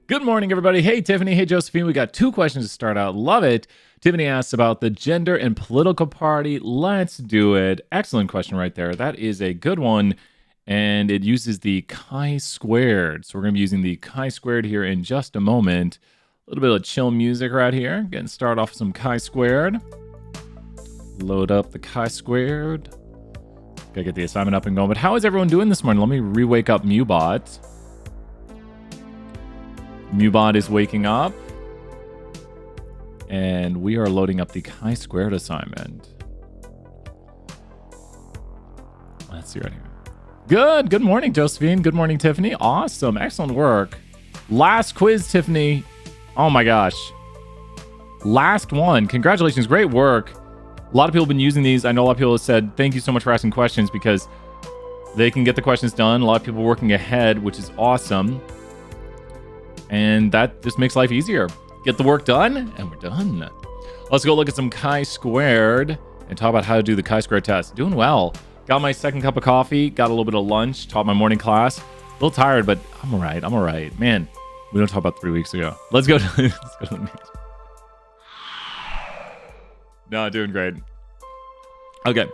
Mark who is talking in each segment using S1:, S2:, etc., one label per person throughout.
S1: Good morning, everybody. Hey, Tiffany. Hey, Josephine. We got two questions to start out. Love it. Tiffany asks about the gender and political party. Let's do it. Excellent question right there. That is a good one. And it uses the chi-squared. So we're going to be using the chi-squared here in just a moment. A little bit of chill music right here. Getting started off with some chi-squared. Load up the chi-squared. Gotta get the assignment up and going. But how is everyone doing this morning? Let me re-wake up Mubot. Mubot is waking up. And we are loading up the chi-squared assignment. Let's see right here. Good. Good morning, Josephine. Good morning, Tiffany. Awesome. Excellent work. Last quiz, Tiffany. Oh my gosh. Last one. Congratulations. Great work. A lot of people have been using these. I know a lot of people have said, thank you so much for asking questions because they can get the questions done. A lot of people working ahead, which is awesome. And that just makes life easier. Get the work done, and we're done. Let's go look at some chi-squared and talk about how to do the chi-squared test. Doing well. Got my second cup of coffee. Got a little bit of lunch. Taught my morning class. A little tired, but I'm all right. I'm all right. Man, we don't talk about 3 weeks ago. Let's go to the meet. No, doing great. Okay.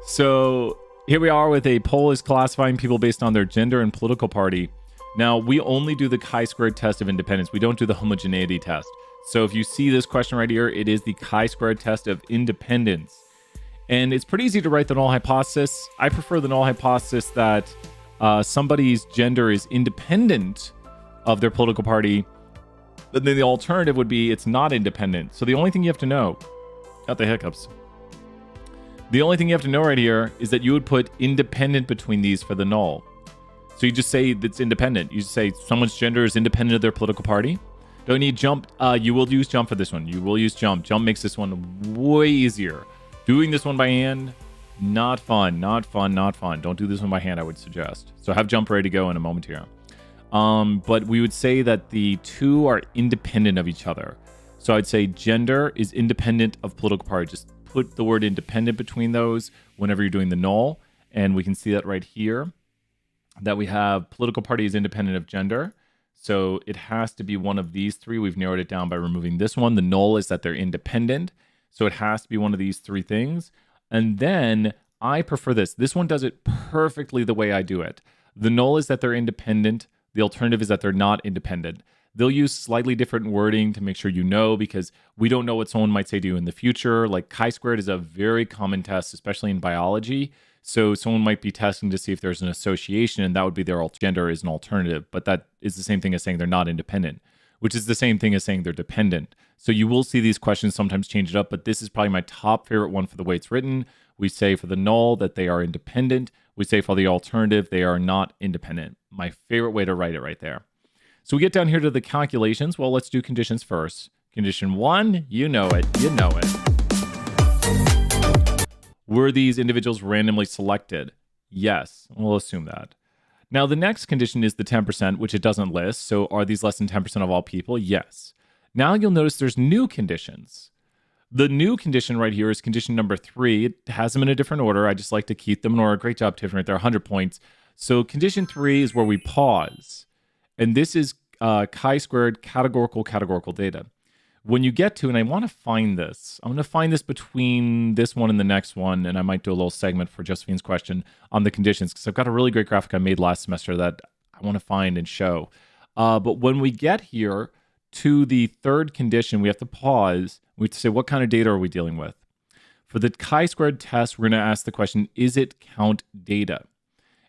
S1: So here we are with a poll is classifying people based on their gender and political party. Now, we only do the chi-squared test of independence. We don't do the homogeneity test. So if you see this question right here, it is the chi-squared test of independence. And it's pretty easy to write the null hypothesis. I prefer the null hypothesis that somebody's gender is independent of their political party. But then the alternative would be it's not independent. So the only thing you have to know, got the hiccups. The only thing you have to know right here is that you would put independent between these for the null. So you just say it's independent. You just say someone's gender is independent of their political party. Don't need jump. You will use jump for this one. You will use jump. Jump makes this one way easier. Doing this one by hand, not fun. Not fun. Not fun. Don't do this one by hand, I would suggest. So have jump ready to go in a moment here. But we would say that the two are independent of each other. So I'd say gender is independent of political party. Just put the word independent between those whenever you're doing the null. And we can see that right here. That we have political party is independent of gender. So it has to be one of these three. We've narrowed it down by removing this one. The null is that they're independent. So it has to be one of these three things. And then I prefer this. This one does it perfectly the way I do it. The null is that they're independent. The alternative is that they're not independent. They'll use slightly different wording to make sure you know, because we don't know what someone might say to you in the future. Like chi-squared is a very common test, especially in biology. So someone might be testing to see if there's an association, and that would be their gender is an alternative. But that is the same thing as saying they're not independent, which is the same thing as saying they're dependent. So you will see these questions sometimes change it up, but this is probably my top favorite one for the way it's written. We say for the null that they are independent. We say for the alternative, they are not independent. My favorite way to write it right there. So we get down here to the calculations. Well, let's do conditions first. Condition one, you know it. You know it. Were these individuals randomly selected? Yes, we'll assume that. Now, the next condition is the 10%, which it doesn't list. So are these less than 10% of all people? Yes. Now you'll notice there's new conditions. The new condition right here is condition number 3. It has them in a different order. I just like to keep them in order. Great job, Tiffany, right there, 100 points. So condition 3 is where we pause. And this is chi-squared categorical data. When you get to, and I want to find this, I'm going to find this between this one and the next one, and I might do a little segment for Josephine's question on the conditions, because I've got a really great graphic I made last semester that I want to find and show. But when we get here to the third condition, we have to pause. We have to say, what kind of data are we dealing with? For the chi-squared test, we're going to ask the question, is it count data?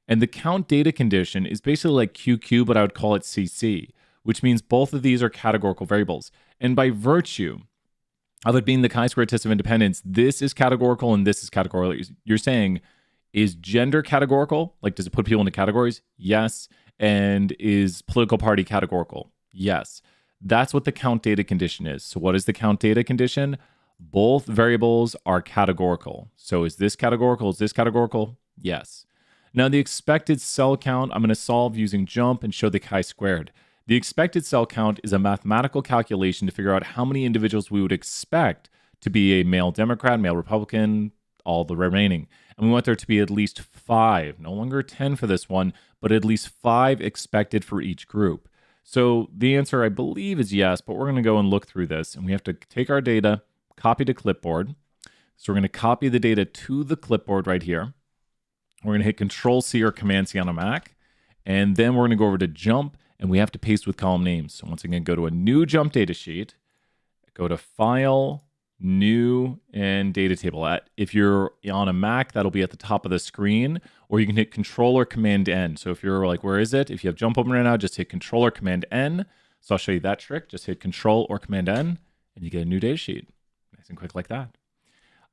S1: And the count data condition is basically like QQ, but I would call it CC, which means both of these are categorical variables. And by virtue of it being the chi-squared test of independence, this is categorical and this is categorical. You're saying, is gender categorical? Like, does it put people into categories? Yes. And is political party categorical? Yes. That's what the count data condition is. So what is the count data condition? Both variables are categorical. So is this categorical? Is this categorical? Yes. Now the expected cell count, I'm going to solve using jump and show the chi-squared. The expected cell count is a mathematical calculation to figure out how many individuals we would expect to be a male Democrat, male Republican, all the remaining. And we want there to be at least 5, no longer 10 for this one, but at least 5 expected for each group. So the answer, I believe, is yes, but we're going to go and look through this, and we have to take our data, copy to clipboard. So we're going to copy the data to the clipboard right here. We're going to hit Control-C or Command-C on a Mac, and then we're going to go over to Jump, and we have to paste with column names. So once again, go to a new Jump data sheet, go to File, New, and Data Table. If you're on a Mac, that'll be at the top of the screen, or you can hit Control or Command-N. So if you're like, where is it? If you have Jump open right now, just hit Control or Command-N. So I'll show you that trick. Just hit Control or Command-N, and you get a new data sheet. Nice and quick like that.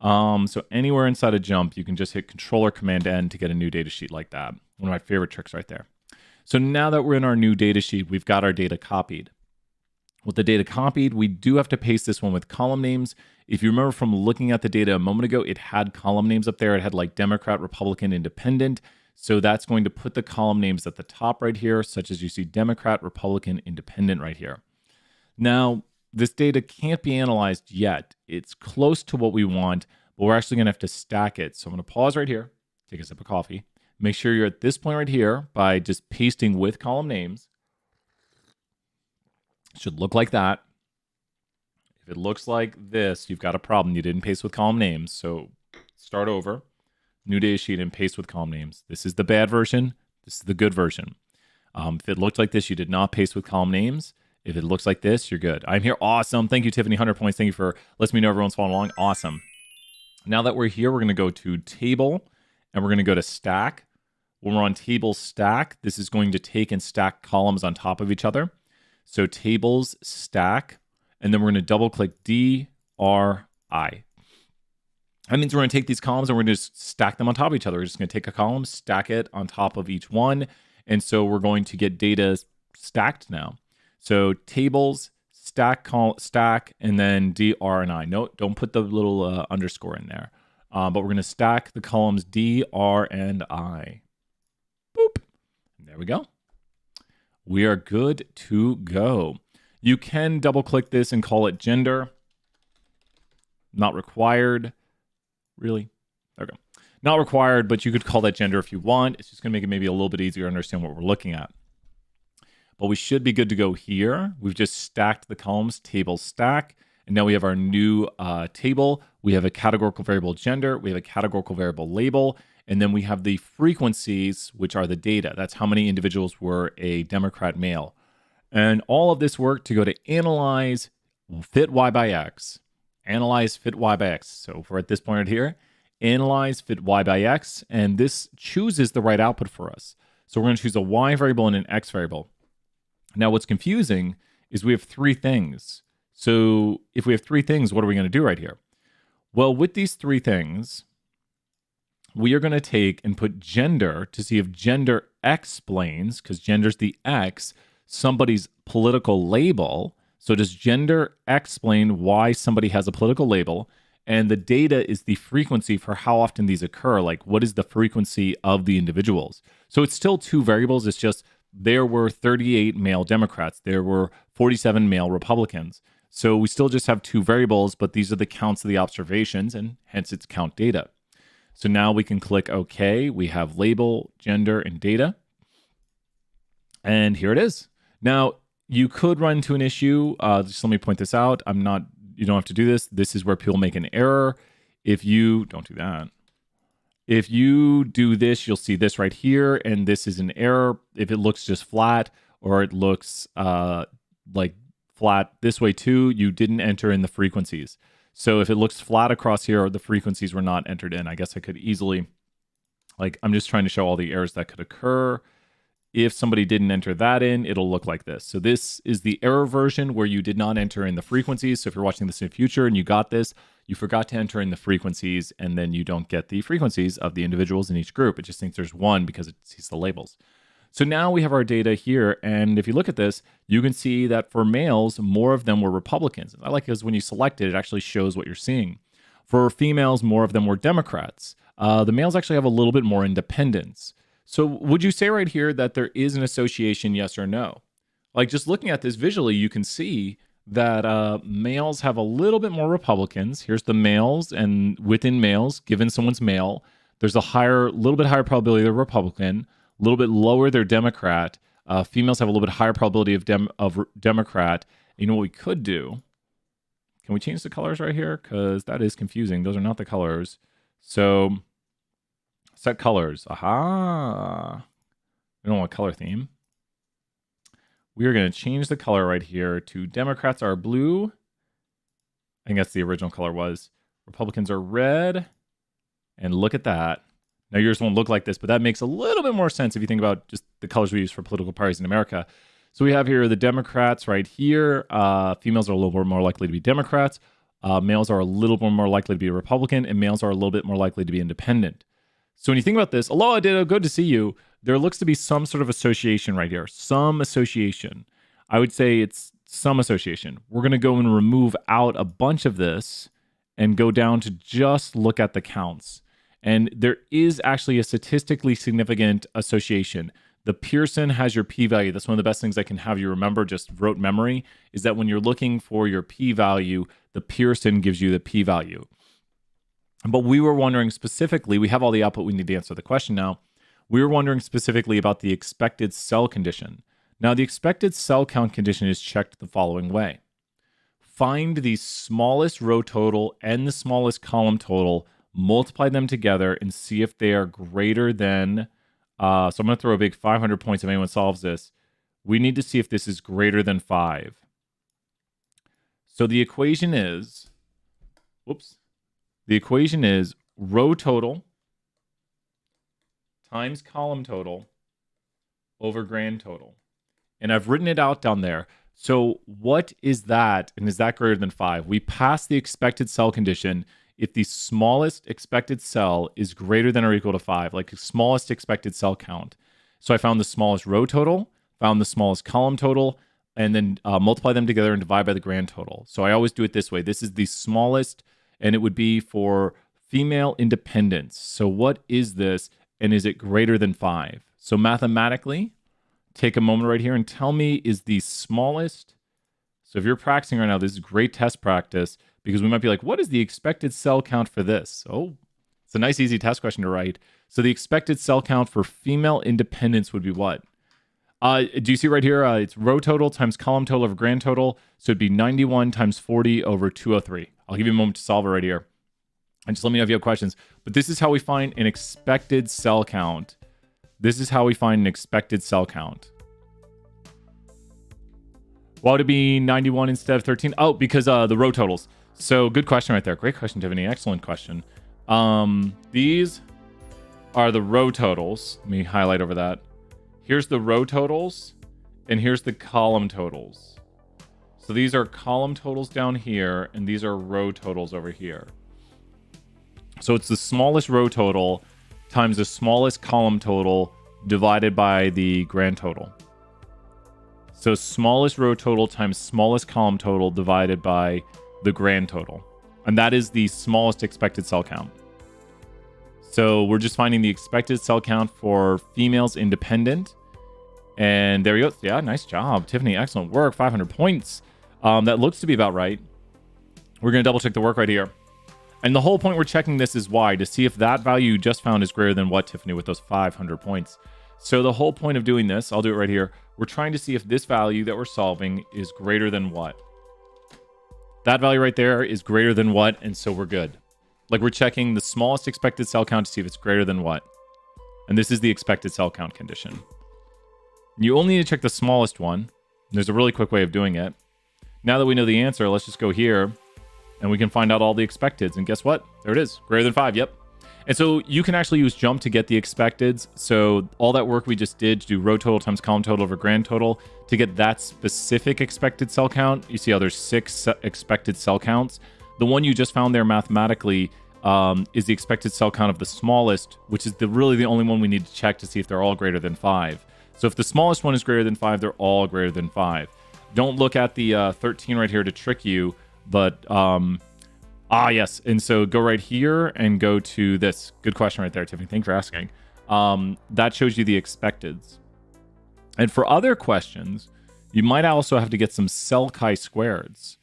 S1: So anywhere inside of Jump, you can just hit Control or Command-N to get a new data sheet like that. One of my favorite tricks right there. So now that we're in our new data sheet, we've got our data copied. With the data copied, we do have to paste this one with column names. If you remember from looking at the data a moment ago, it had column names up there. It had like Democrat, Republican, Independent. So that's going to put the column names at the top right here, such as you see Democrat, Republican, Independent right here. Now, this data can't be analyzed yet. It's close to what we want, but we're actually going to have to stack it. So I'm going to pause right here, take a sip of coffee. Make sure you're at this point right here by just pasting with column names. It should look like that. If it looks like this, you've got a problem. You didn't paste with column names. So start over, new data sheet, and paste with column names. This is the bad version. This is the good version. If it looked like this, you did not paste with column names. If it looks like this, you're good. I'm here. Awesome. Thank you, Tiffany. 100 points. Thank you for letting me know everyone's following along. Awesome. Now that we're here, we're going to go to Table, and we're going to go to Stack. When we're on Table Stack, this is going to take and stack columns on top of each other. So Tables Stack, and then we're going to double-click DRI. That means we're going to take these columns and we're going to just stack them on top of each other. We're just going to take a column, stack it on top of each one, and so we're going to get data stacked now. So tables, stack, and then DR and I. No, don't put the little underscore in there. But we're going to stack the columns DR and I. Boop. There we go. We are good to go. You can double click this and call it gender. Not required. Really? Okay. Not required, but you could call that gender if you want. It's just going to make it maybe a little bit easier to understand what we're looking at. But we should be good to go here. We've just stacked the columns, table stack, and now we have our new table. We have a categorical variable gender, we have a categorical variable label, and then we have the frequencies, which are the data. That's how many individuals were a Democrat male. And all of this work to go to analyze fit Y by X. Analyze fit Y by X. So if we're at this point right here, analyze fit Y by X, and this chooses the right output for us. So we're going to choose a Y variable and an X variable. Now, what's confusing is we have three things. So if we have three things, what are we going to do right here? Well, with these three things, we are going to take and put gender to see if gender explains, because gender's the X, somebody's political label. So does gender explain why somebody has a political label? And the data is the frequency for how often these occur. Like, what is the frequency of the individuals? So it's still two variables. It's just there were 38 male Democrats. There were 47 male Republicans. So we still just have two variables, but these are the counts of the observations, and hence it's count data. So now we can click OK. We have label, gender, and data. And here it is. Now, you could run into an issue. Just let me point this out. You don't have to do this. This is where people make an error. If you don't do that. If you do this, you'll see this right here, and this is an error. If it looks just flat, or it looks like flat this way too, you didn't enter in the frequencies. So if it looks flat across here, the frequencies were not entered in. I guess I could easily, I'm just trying to show all the errors that could occur. If somebody didn't enter that in, it'll look like this. So this is the error version where you did not enter in the frequencies. So if you're watching this in the future and you got this, you forgot to enter in the frequencies, and then you don't get the frequencies of the individuals in each group. It just thinks there's one because it sees the labels. So now we have our data here, and if you look at this, you can see that for males, more of them were Republicans. I like it because when you select it, it actually shows what you're seeing. For females, more of them were Democrats. The males actually have a little bit more independence. So would you say right here that there is an association, yes or no? Like, just looking at this visually, you can see that males have a little bit more Republicans. Here's the males, and within males, given someone's male, there's a little bit higher probability they're Republican, a little bit lower they're Democrat. Females have a little bit higher probability of Democrat. You know what we could do? Can we change the colors right here? Because that is confusing. Those are not the colors. So set colors. Aha. We don't want color theme. We are going to change the color right here to Democrats are blue. I think that's the original color was. Republicans are red. And look at that. Now yours won't look like this, but that makes a little bit more sense if you think about just the colors we use for political parties in America. So we have here the Democrats right here. Females are a little bit more likely to be Democrats. Males are a little bit more likely to be Republican, and males are a little bit more likely to be independent. So when you think about this, aloha, Ditto, good to see you. There looks to be some sort of association right here. Some association. I would say it's some association. We're going to go and remove out a bunch of this and go down to just look at the counts. And there is actually a statistically significant association. The Pearson has your p-value. That's one of the best things I can have you remember, just rote memory, is that when you're looking for your p-value, the Pearson gives you the p-value. But we were wondering specifically, we have all the output we need to answer the question now. We were wondering specifically about the expected cell condition. Now, the expected cell count condition is checked the following way. Find the smallest row total and the smallest column total, multiply them together, and see if they are greater than, so I'm going to throw a big 500 points if anyone solves this. We need to see if this is greater than 5. So the equation is, the equation is row total times column total over grand total. And I've written it out down there. So what is that? And is that greater than 5? We pass the expected cell condition if the smallest expected cell is greater than or equal to 5, like the smallest expected cell count. So I found the smallest row total, found the smallest column total, and then multiply them together and divide by the grand total. So I always do it this way. This is the smallest, and it would be for female independence. So what is this, and is it greater than 5? So mathematically, take a moment right here and tell me, is the smallest, so if you're practicing right now, this is great test practice, because we might be like, what is the expected cell count for this? Oh, it's a nice, easy test question to write. So the expected cell count for female independence would be what? Do you see right here? It's row total times column total over grand total. So it'd be 91 times 40 over 203. I'll give you a moment to solve it right here. And just let me know if you have questions. But this is how we find an expected cell count. This is how we find an expected cell count. Why would it be 91 instead of 13? Oh, because the row totals. So good question right there. Great question, Tiffany. Excellent question. These are the row totals. Let me highlight over that. Here's the row totals, and here's the column totals. So these are column totals down here, and these are row totals over here. So it's the smallest row total times the smallest column total divided by the grand total. So smallest row total times smallest column total divided by the grand total. And that is the smallest expected cell count. So we're just finding the expected cell count for females independent. And there we go. Yeah, nice job, Tiffany. Excellent work. 500 points. That looks to be about right. We're going to double check the work right here. And the whole point we're checking this is why, to see if that value you just found is greater than what, Tiffany, with those 500 points. So the whole point of doing this, I'll do it right here. We're trying to see if this value that we're solving is greater than what. That value right there is greater than what, and so we're good. Like we're checking the smallest expected cell count to see if it's greater than what. And this is the expected cell count condition. You only need to check the smallest one. There's a really quick way of doing it. Now that we know the answer, let's just go here and we can find out all the expecteds. And guess what? There it is. Greater than 5. Yep. And so you can actually use jump to get the expecteds. So all that work we just did to do row total times column total over grand total to get that specific expected cell count. You see how there's 6 expected cell counts. The one you just found there mathematically is the expected cell count of the smallest, which is really the only one we need to check to see if they're all greater than 5. So if the smallest one is greater than 5, they're all greater than 5. Don't look at the 13 right here to trick you, but yes. And so go right here and go to this. Good question right there, Tiffany. Thanks for asking. That shows you the expecteds. And for other questions, you might also have to get some cell chi-squareds.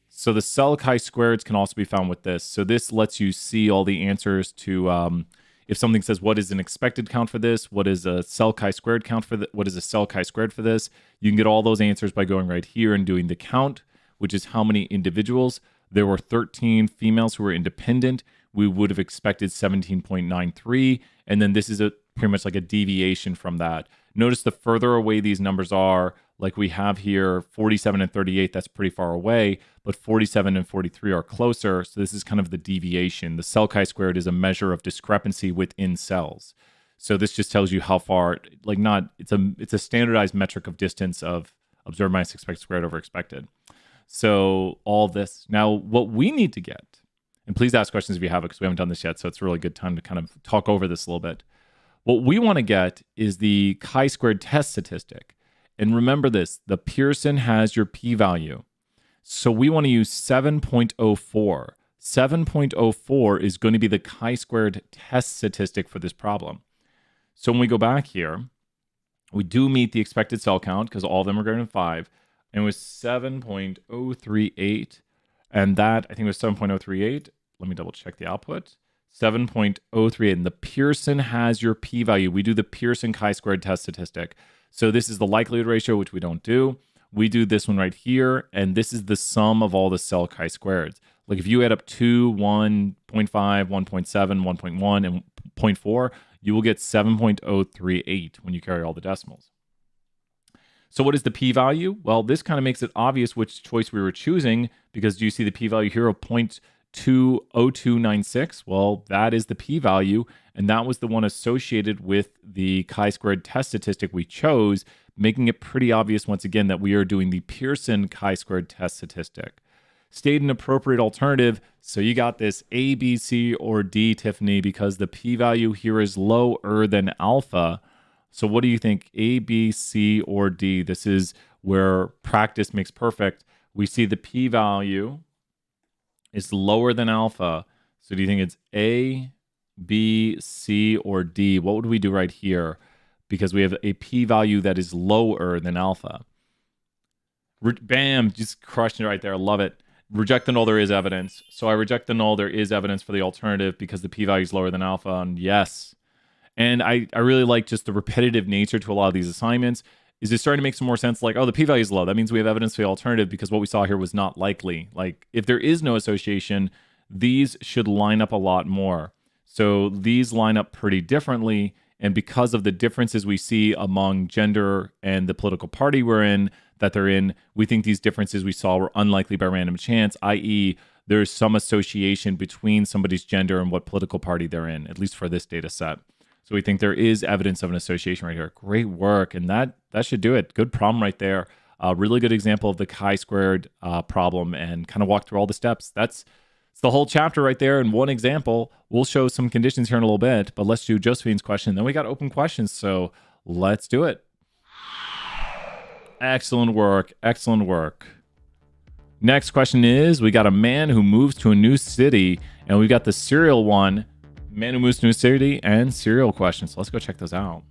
S1: So the cell chi-squareds can also be found with this. So this lets you see all the answers to If something says, what is an expected count for this? What is a cell chi-squared count for this? What is a cell chi-squared for this? You can get all those answers by going right here and doing the count, which is how many individuals. There were 13 females who were independent. We would have expected 17.93. And then this is pretty much like a deviation from that. Notice the further away these numbers are, like we have here, 47 and 38, that's pretty far away, but 47 and 43 are closer. So this is kind of the deviation. The cell chi-squared is a measure of discrepancy within cells. So this just tells you how far, like it's a standardized metric of distance of observed minus expected squared over expected. So all this. Now, what we need to get, and please ask questions if you have it, because we haven't done this yet, so it's a really good time to kind of talk over this a little bit. What we want to get is the chi-squared test statistic. And remember this, the Pearson has your p-value. So we want to use 7.04. 7.04 is going to be the chi-squared test statistic for this problem. So when we go back here, we do meet the expected cell count because all of them are greater than 5. And it was 7.038. And that, I think it was 7.038. Let me double check the output. 7.038. And the Pearson has your p-value. We do the Pearson chi-squared test statistic. So this is the likelihood ratio, which we don't do. We do this one right here. And this is the sum of all the cell chi-squareds. Like if you add up 2, 1, 0.5, 1.7, 1.1, and 0.4, you will get 7.038 when you carry all the decimals. So what is the p-value? Well, this kind of makes it obvious which choice we were choosing, because do you see the p-value here of 0.20296? Well, that is the p-value, and that was the one associated with the chi-squared test statistic we chose, making it pretty obvious once again that we are doing the Pearson chi-squared test statistic. State an appropriate alternative. So you got this A, B, C, or D, Tiffany, because the p-value here is lower than alpha. So what do you think? A, B, C, or D? This is where practice makes perfect. We see the p-value is lower than alpha. So do you think it's A, B, C, or D? What would we do right here? Because we have a p-value that is lower than alpha. Bam, just crushed it right there. I love it. Reject the null, there is evidence. So I reject the null, there is evidence for the alternative because the p-value is lower than alpha, and yes. And I really like just the repetitive nature to a lot of these assignments. Is it starting to make some more sense? Like, oh, the p-value is low. That means we have evidence for the alternative because what we saw here was not likely. Like, if there is no association, these should line up a lot more. So these line up pretty differently. And because of the differences we see among gender and the political party that they're in, we think these differences we saw were unlikely by random chance, i.e., there's some association between somebody's gender and what political party they're in, at least for this data set. So we think there is evidence of an association right here. Great work. And that should do it. Good problem right there. Really good example of the chi-squared problem, and kind of walk through all the steps. It's the whole chapter right there in one example. We'll show some conditions here in a little bit, but let's do Josephine's question. Then we got open questions. So let's do it. Excellent work. Excellent work. Next question is, we got a man who moves to a new city, and we got the serial one. Man who moves to a new city and serial questions. So let's go check those out.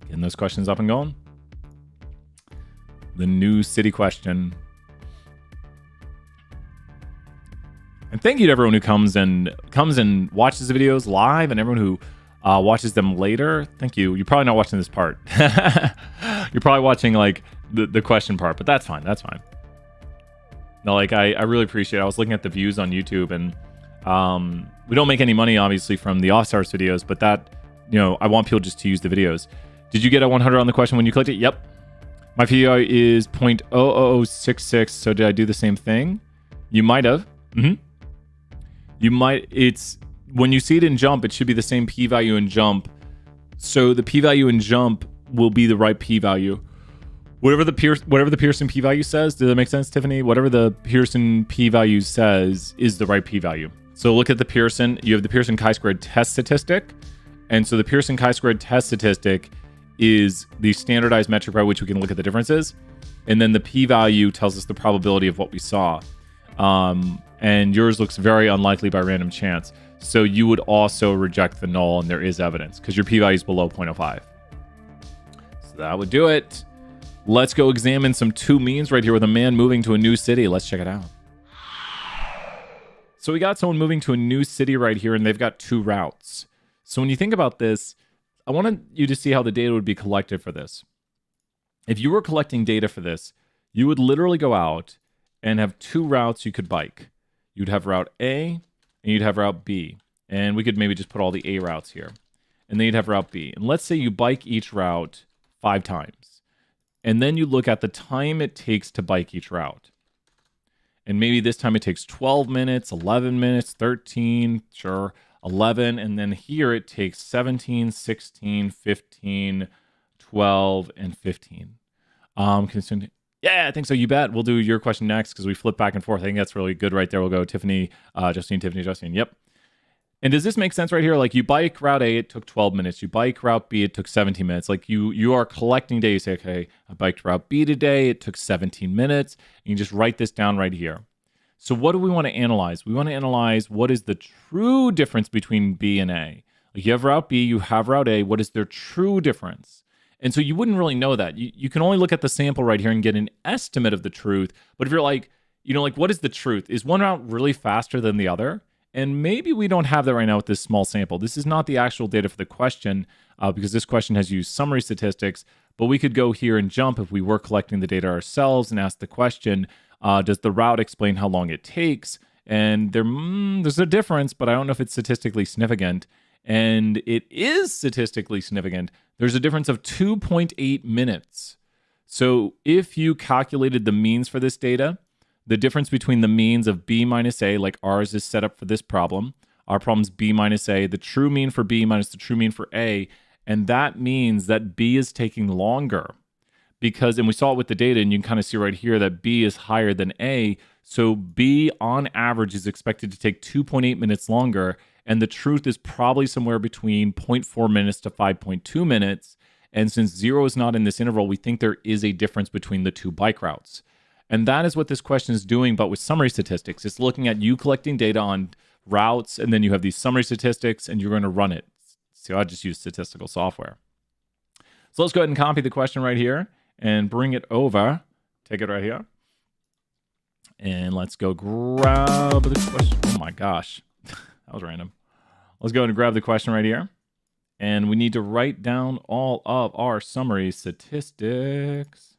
S1: Getting those questions up and going. The new city question. And thank you to everyone who comes and watches the videos live, and everyone who watches them later. Thank you. You're probably not watching this part. You're probably watching like the question part, but that's fine. That's fine. No, like I really appreciate it. I was looking at the views on YouTube, and we don't make any money obviously from the off-stars videos, but that, I want people just to use the videos. Did you get a 100 on the question when you clicked it? Yep. My PI is 0.00066. So did I do the same thing? You might have. You might. It's when you see it in jump, it should be the same p-value in jump. So the p-value in jump will be the right p-value. Whatever the Pearson p-value says, does that make sense, Tiffany? Whatever the Pearson p-value says is the right p-value. So look at the Pearson. You have the Pearson chi-squared test statistic. And so the Pearson chi-squared test statistic is the standardized metric by which we can look at the differences. And then the p-value tells us the probability of what we saw. And yours looks very unlikely by random chance. So you would also reject the null, and there is evidence because your p-value is below 0.05. So that would do it. Let's go examine some two means right here with a man moving to a new city. Let's check it out. So we got someone moving to a new city right here, and they've got 2 routes. So when you think about this, I wanted you to see how the data would be collected for this. If you were collecting data for this, you would literally go out and have 2 routes you could bike. You'd have route A and you'd have route B. And we could maybe just put all the A routes here. And then you'd have route B. And let's say you bike each route 5 times. And then you look at the time it takes to bike each route. And maybe this time it takes 12 minutes, 11 minutes, 13, sure, 11. And then here it takes 17, 16, 15, 12, and 15. Yeah, I think so. You bet. We'll do your question next because we flip back and forth. I think that's really good right there. We'll go Tiffany, Justine, Tiffany, Justine. Yep. And does this make sense right here? Like you bike route A, it took 12 minutes. You bike route B, it took 17 minutes. Like you are collecting data. You say, okay, I biked route B today. It took 17 minutes. And you just write this down right here. So what do we want to analyze? We want to analyze what is the true difference between B and A. Like you have route B, you have route A. What is their true difference? And so you wouldn't really know that. You can only look at the sample right here and get an estimate of the truth. But if you're like, what is the truth? Is one route really faster than the other? And maybe we don't have that right now with this small sample. This is not the actual data for the question because this question has used summary statistics. But we could go here and jump if we were collecting the data ourselves and ask the question, does the route explain how long it takes? And there's a difference, but I don't know if it's statistically significant. And it is statistically significant. There's a difference of 2.8 minutes. So if you calculated the means for this data, the difference between the means of B minus A, like ours is set up for this problem, our problem's B minus A, the true mean for B minus the true mean for A, and that means that B is taking longer. Because, and we saw it with the data, and you can kind of see right here that B is higher than A, so B on average is expected to take 2.8 minutes longer, and the truth is probably somewhere between 0.4 minutes to 5.2 minutes. And since 0 is not in this interval, we think there is a difference between the 2 bike routes. And that is what this question is doing, but with summary statistics. It's looking at you collecting data on routes, and then you have these summary statistics, and you're going to run it. So I just use statistical software. So let's go ahead and copy the question right here and bring it over. Take it right here. And let's go grab the question. Oh my gosh, that was random. Let's go ahead and grab the question right here. And we need to write down all of our summary statistics.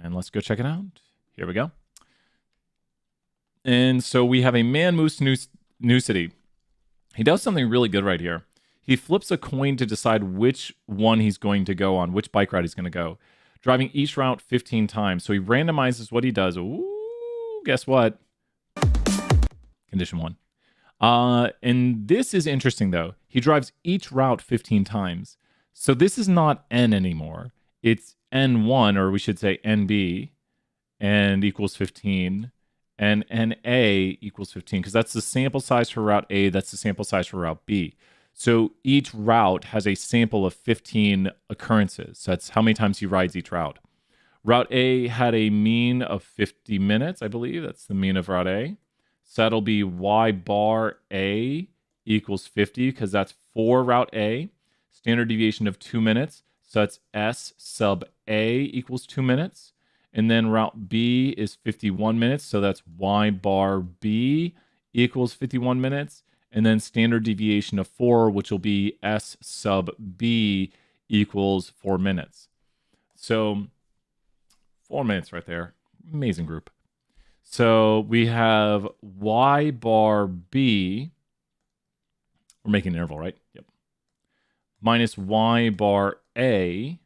S1: And let's go check it out. Here we go. And so we have a man moves to new city. He does something really good right here. He flips a coin to decide which one he's going to go on, which bike ride he's going to go, driving each route 15 times. So he randomizes what he does. Ooh, guess what? Condition 1. And this is interesting, though. He drives each route 15 times. So this is not N anymore. It's N1, or we should say NB, and equals 15, and NA equals 15, because that's the sample size for route A, that's the sample size for route B. So each route has a sample of 15 occurrences. So that's how many times he rides each route. Route A had a mean of 50 minutes, I believe. That's the mean of route A. So that'll be Y bar A equals 50, because that's for route A. Standard deviation of 2 minutes. So that's S sub A equals 2 minutes. And then route B is 51 minutes. So that's Y bar B equals 51 minutes. And then standard deviation of 4, which will be S sub B equals 4 minutes. So 4 minutes right there. Amazing group. So we have Y bar B. We're making an interval, right? Yep. Minus Y bar A.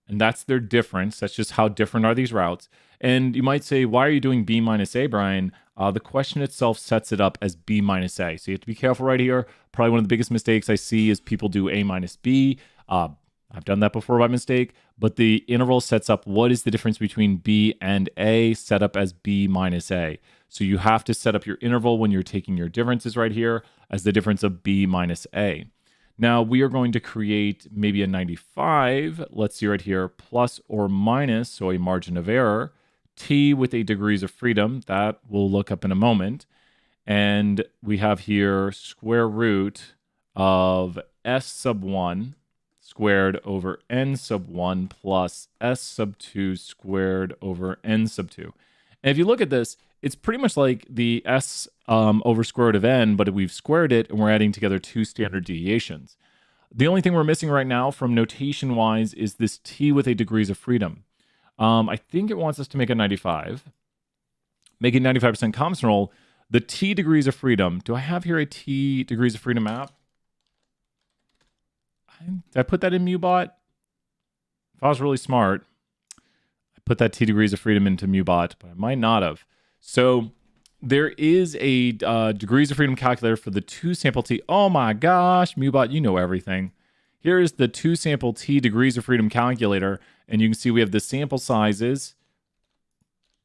S1: And that's their difference. That's just how different are these routes. And you might say, why are you doing B minus A, Brian? The question itself sets it up as B minus A. So you have to be careful right here. Probably one of the biggest mistakes I see is people do A minus B. I've done that before by mistake. But the interval sets up what is the difference between B and A, set up as B minus A. So you have to set up your interval when you're taking your differences right here as the difference of B minus A. Now we are going to create maybe a 95. Let's see right here, plus or minus, so a margin of error. T with a degrees of freedom, that we'll look up in a moment. And we have here square root of S sub 1 squared over N sub 1 plus S sub 2 squared over N sub 2. And if you look at this, it's pretty much like the S over square root of n, but we've squared it and we're adding together two standard deviations. The only thing we're missing right now from notation wise is this t with a degrees of freedom. I think it wants us to make a 95. Making 95% constant. The t degrees of freedom. Do I have here a t degrees of freedom map? Did I put that in MuBot? If I was really smart, I put that t degrees of freedom into MuBot, but I might not have. So there is a degrees of freedom calculator for the 2 sample t. Oh my gosh, MuBot, you know everything. Here is the 2 sample t degrees of freedom calculator, and you can see we have the sample sizes,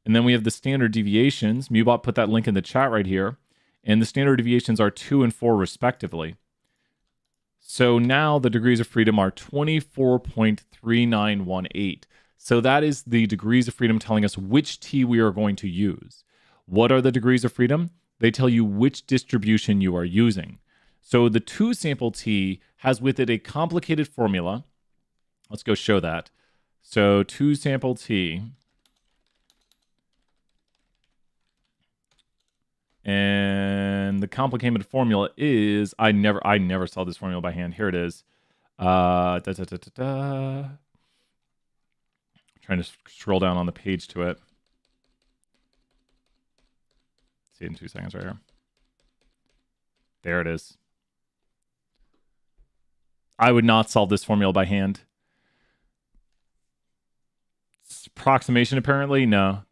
S1: and then we have the standard deviations. MuBot put that link in the chat right here, and the standard deviations are 2 and 4 respectively. So now the degrees of freedom are 24.3918. So that is the degrees of freedom telling us which t we are going to use. What are the degrees of freedom? They tell you which distribution you are using. So the 2 sample t has with it a complicated formula. Let's go show that. So 2 sample t. And the complicated formula is, I never saw this formula by hand. Here it is. Trying to scroll down on the page to it. See it in 2 seconds right here. There it is. I would not solve this formula by hand. It's approximation, apparently. No.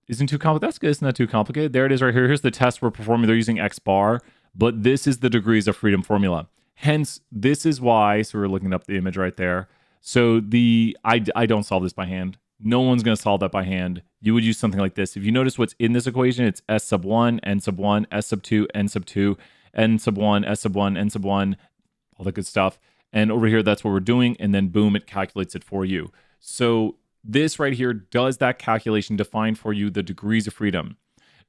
S1: Isn't too complicated. That's good. It's not too complicated. There it is right here. Here's the test we're performing. They're using X bar, but this is the degrees of freedom formula. Hence, this is why, so we're looking up the image right there. So I don't solve this by hand. No one's going to solve that by hand. You would use something like this. If you notice what's in this equation, it's S sub 1, N sub 1, S sub 2, N sub 2, N sub 1, S sub 1, N sub 1, all the good stuff. And over here, that's what we're doing. And then boom, it calculates it for you. So this right here does that calculation, define for you the degrees of freedom.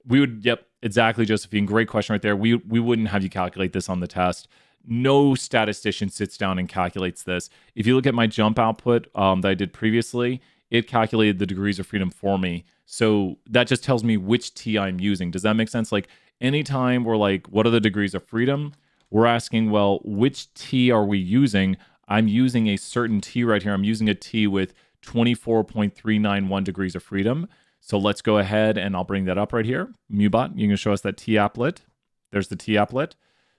S1: We would, yep, exactly, Josephine. Great question right there. We wouldn't have you calculate this on the test. No statistician sits down and calculates this. If you look at my jump output that I did previously, it calculated the degrees of freedom for me. So that just tells me which T I'm using. Does that make sense? Like anytime we're like, what are the degrees of freedom? We're asking, well, which T are we using? I'm using a certain T right here. I'm using a T with 24.391 degrees of freedom. So let's go ahead and I'll bring that up right here. MuBot, you can show us that T-applet. There's the T-applet.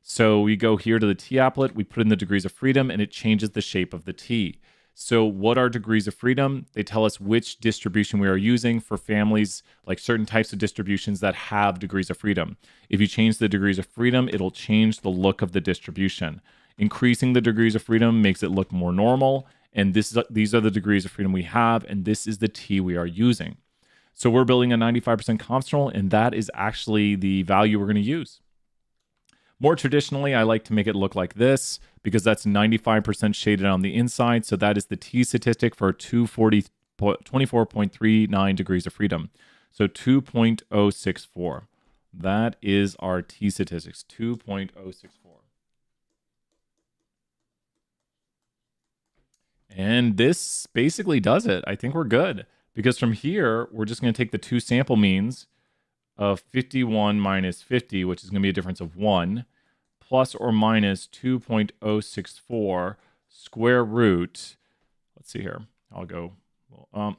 S1: So we go here to the T-applet, we put in the degrees of freedom, and it changes the shape of the T. So what are degrees of freedom? They tell us which distribution we are using for families, like certain types of distributions that have degrees of freedom. If you change the degrees of freedom, it'll change the look of the distribution. Increasing the degrees of freedom makes it look more normal. And these are the degrees of freedom we have, and this is the T we are using. So we're building a 95% constable, and that is actually the value we're going to use. More traditionally, I like to make it look like this because that's 95% shaded on the inside. So that is the T statistic for 24.39 degrees of freedom. So 2.064. That is our T statistics, 2.064. And this basically does it. I think we're good because from here, we're just going to take the 2 sample means of 51 minus 50, which is going to be a difference of 1, plus or minus 2.064 square root. Let's see here. I'll go, I'll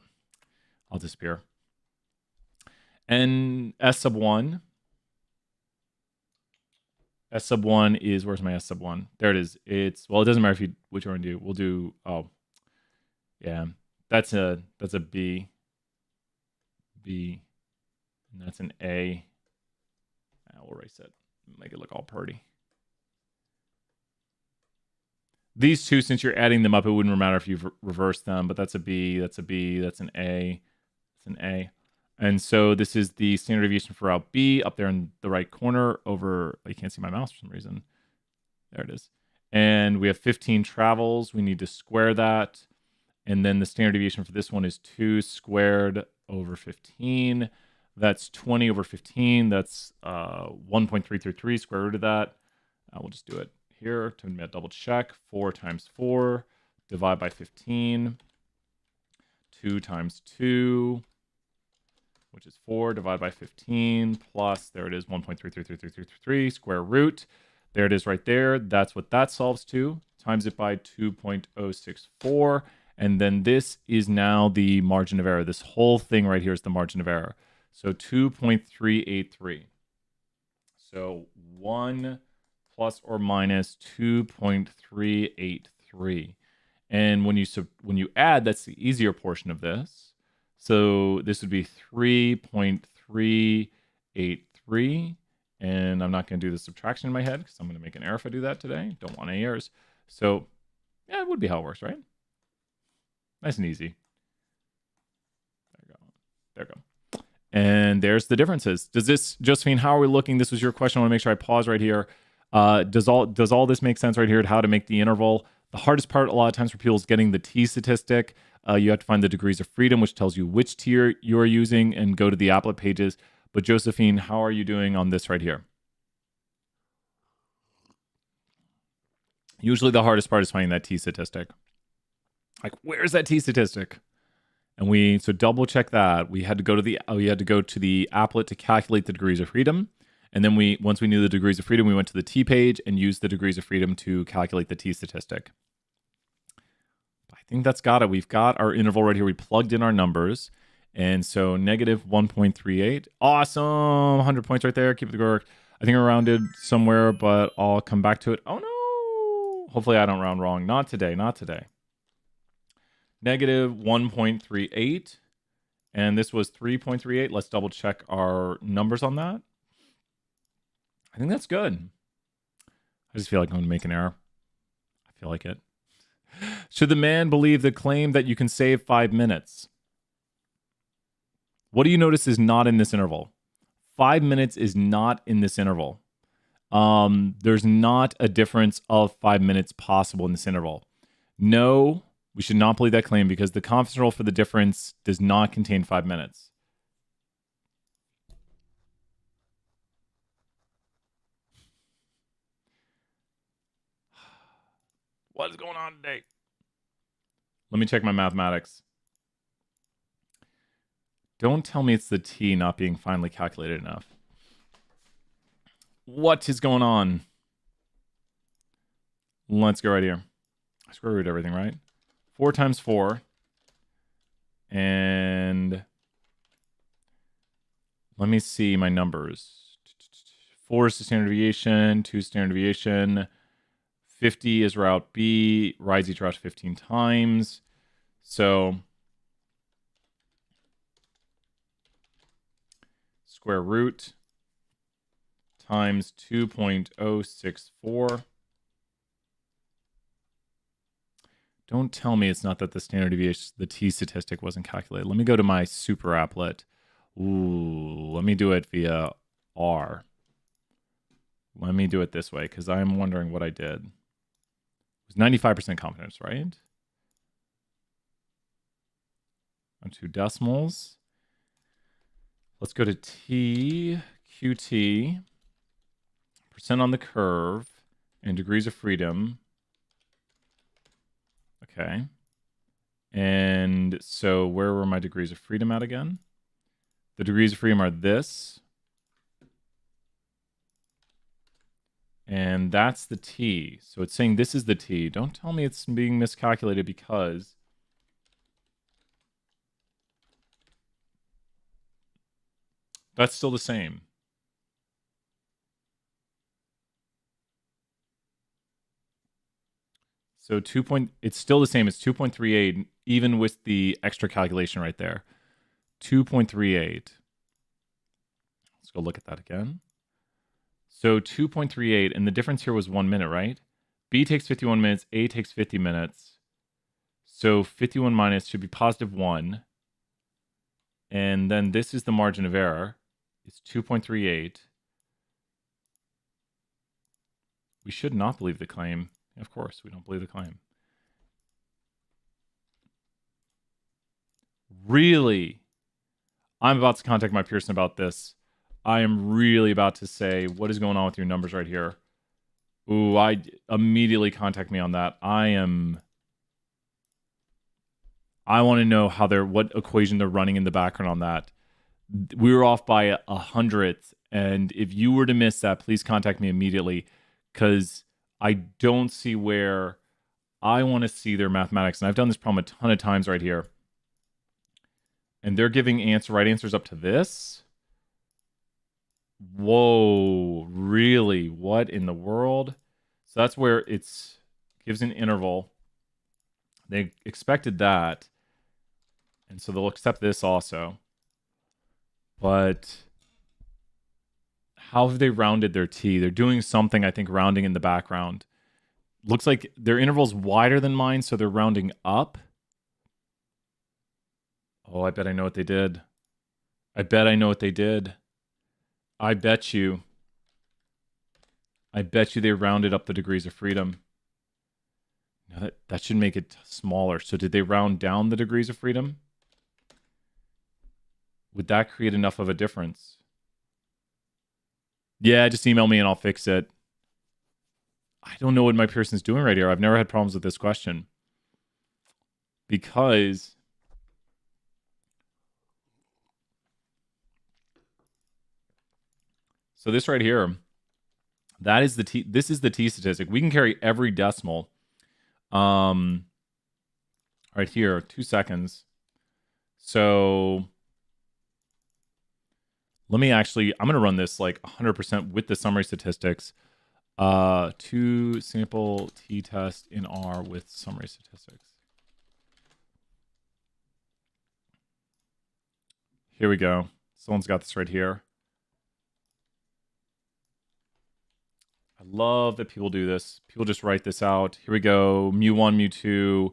S1: disappear. And S sub 1. S sub 1 is, where's my S sub 1? There it is. It's, well, it doesn't matter if you, which one do. We'll do, oh, yeah, that's a B. B, and that's an A. We'll erase it, make it look all pretty. These two, since you're adding them up, it wouldn't matter if you've reversed them, but that's a B, that's a B, that's an A, it's an A. And so this is the standard deviation for route B up there in the right corner over, you can't see my mouse for some reason. There it is. And we have 15 travels. We need to square that. And then the standard deviation for this one is 2 squared over 15. That's 20 over 15. That's 1.333 square root of that. We'll just do it here to double check. 4 times 4, divide by 15. 2 times 2, which is 4 divided by 15 plus, there it is, 1.333333 square root. There it is right there. That's what that solves to. Times it by 2.064. And then this is now the margin of error. This whole thing right here is the margin of error. So 2.383. So 1 plus or minus 2.383. And when you add, that's the easier portion of this. So this would be 3.383. And I'm not going to do the subtraction in my head because I'm going to make an error if I do that today. Don't want any errors. So yeah, it would be how it works, right? Nice and easy. There we go. There we go. And there's the differences. Does this, Josephine, how are we looking? This was your question. I want to make sure I pause right here. Does all this make sense right here at how to make the interval? The hardest part a lot of times for people is getting the t-statistic. You have to find the degrees of freedom, which tells you which tier you are using, and go to the applet pages. But Josephine, how are you doing on this right here? Usually the hardest part is finding that t-statistic. Like, where's that t-statistic? And so double check that. We had to go to the applet to calculate the degrees of freedom. And then once we knew the degrees of freedom, we went to the T page and used the degrees of freedom to calculate the t-statistic. I think that's got it. We've got our interval right here. We plugged in our numbers. And so negative 1.38. Awesome. 100 points right there. Keep it correct. I think I rounded somewhere, but I'll come back to it. Oh, no. Hopefully I don't round wrong. Not today. Not today. Negative 1.38. And this was 3.38. Let's double check our numbers on that. I think that's good. I just feel like I'm going to make an error. I feel like it. Should the man believe the claim that you can save 5 minutes? What do you notice is not in this interval? 5 minutes is not in this interval. There's not a difference of 5 minutes possible in this interval. No, we should not believe that claim because the confidence interval for the difference does not contain 5 minutes. What is going on today? Let me check my mathematics. Don't tell me it's the t not being finely calculated enough. What is going on? Let's go right here. I square root everything, right? 4 times 4. And let me see my numbers. 4 is the standard deviation, 2 is standard deviation. 50 is route B, rides each route 15 times. So square root times 2.064. Don't tell me it's not that the standard deviation, the t-statistic wasn't calculated. Let me go to my super applet. Ooh, let me do it via R. Let me do it this way because I'm wondering what I did. It was 95% confidence, right? On 2 decimals. Let's go to T, QT, percent on the curve, and degrees of freedom. Okay. And so where were my degrees of freedom at again? The degrees of freedom are this. And that's the t. So it's saying this is the t. Don't tell me it's being miscalculated because that's still the same. So it's still the same. It's 2.38, even with the extra calculation right there. 2.38. Let's go look at that again. So 2.38, and the difference here was 1 minute, right? B takes 51 minutes, A takes 50 minutes. So 51 minus should be positive 1. And then this is the margin of error. It's 2.38. We should not believe the claim. Of course, we don't believe the claim. Really? I'm about to contact my Pearson about this. I am really about to say, what is going on with your numbers right here? Ooh, immediately contact me on that. I want to know what equation they're running in the background on that. We were off by a hundredth. And if you were to miss that, please contact me immediately, because I don't see where I want to see their mathematics. And I've done this problem a ton of times right here. And they're giving right answers up to this. Whoa, really? What in the world? So that's where it's gives an interval. They expected that. And so they'll accept this also. But how have they rounded their t? They're doing something, I think, rounding in the background. Looks like their interval's wider than mine, so they're rounding up. Oh, I bet I know what they did. I bet I know what they did. I bet you they rounded up the degrees of freedom. Now that should make it smaller. So did they round down the degrees of freedom? Would that create enough of a difference? Yeah, just email me and I'll fix it. I don't know what my Pearson's doing right here. I've never had problems with this question. Because so this right here, that is the t. This is the t statistic. We can carry every decimal. Right here, 2 seconds. So let me I'm going to run this like 100% with the summary statistics. 2 sample t-test in R with summary statistics. Here we go. Someone's got this right here. I love that people do this. People just write this out. Here we go. Mu1, mu2.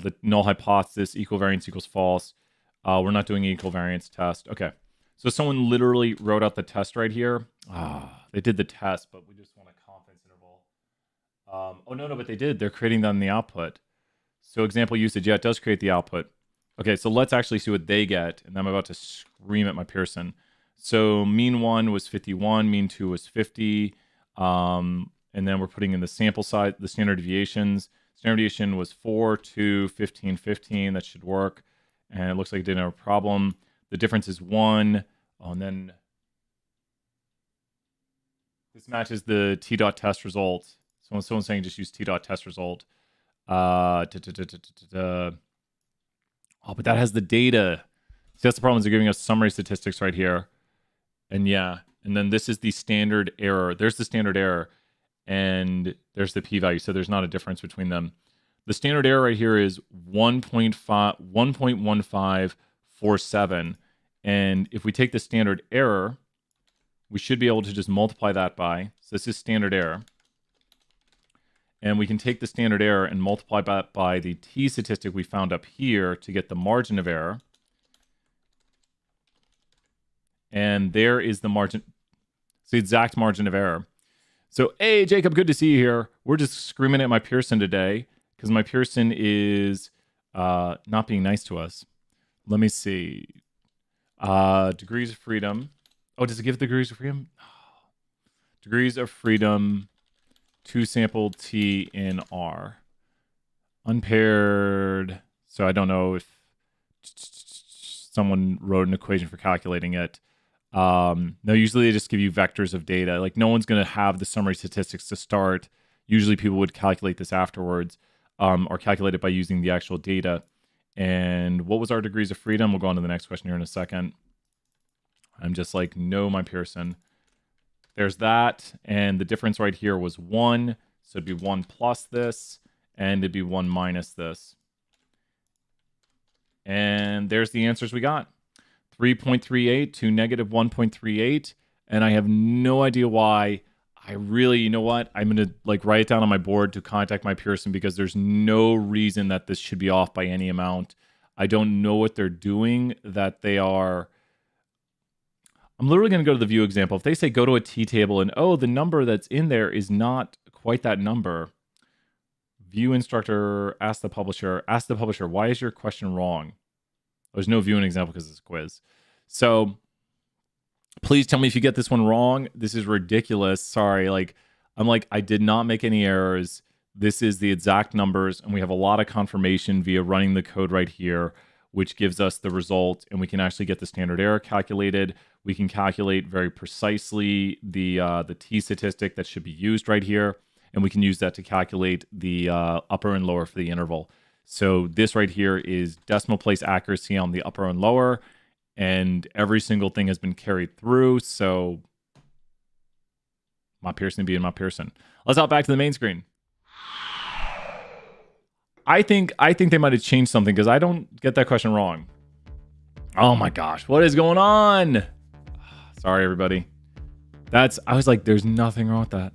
S1: The null hypothesis, equivariance equals false. We're not doing an equivariance test. Okay. So someone literally wrote out the test right here. They did the test, but we just want a confidence interval. Oh, no, but they did. They're creating that in the output. So example usage, yeah, it does create the output. Okay, so let's actually see what they get. And I'm about to scream at my Pearson. So mean 1 was 51, mean 2 was 50. And then we're putting in the sample size, the standard deviations. Standard deviation was 4, 2, 15, 15. That should work. And it looks like it didn't have a problem. The difference is 1. Oh, and then this matches the t.test result. Someone's saying just use t.test result. Oh, but that has the data. See, that's the problem, is they're giving us summary statistics right here. And yeah, and then this is the standard error. There's the standard error, and there's the p-value. So there's not a difference between them. The standard error right here is 1.1547. And if we take the standard error, we should be able to just multiply that by, so this is standard error. And we can take the standard error and multiply that by the t statistic we found up here to get the margin of error. And there is the margin. It's the exact margin of error. So, hey, Jacob, good to see you here. We're just screaming at my Pearson today because my Pearson is not being nice to us. Let me see. Degrees of freedom. Oh, does it give degrees of freedom? Degrees of freedom, 2 sample t in R. Unpaired. So I don't know if someone wrote an equation for calculating it. No, usually they just give you vectors of data. Like, no one's going to have the summary statistics to start. Usually people would calculate this afterwards, or calculate it by using the actual data. And what was our degrees of freedom? We'll go on to the next question here in a second. I'm just like, no, my Pearson. There's that. And the difference right here was 1. So it'd be 1 plus this, and it'd be 1 minus this. And there's the answers we got. 3.38 to negative 1.38. And I have no idea why. I really, you know what? I'm going to like write it down on my board to contact my Pearson, because there's no reason that this should be off by any amount. I don't know what they're doing, that they are. I'm literally going to go to the view example. If they say go to a t-table and, oh, the number that's in there is not quite that number. View instructor, ask the publisher, why is your question wrong? There's no viewing example because it's a quiz. So please tell me if you get this one wrong. This is ridiculous. Sorry. I did not make any errors. This is the exact numbers, and we have a lot of confirmation via running the code right here. which gives us the result, and we can actually get the standard error calculated. We can calculate very precisely the t statistic that should be used right here, and we can use that to calculate the upper and lower for the interval. So this right here is decimal place accuracy on the upper and lower, and every single thing has been carried through. So my Pearson being my Pearson. Let's hop back to the main screen. I think they might have changed something because I don't get that question wrong. Oh my gosh, what is going on? Sorry, everybody. I was like, there's nothing wrong with that.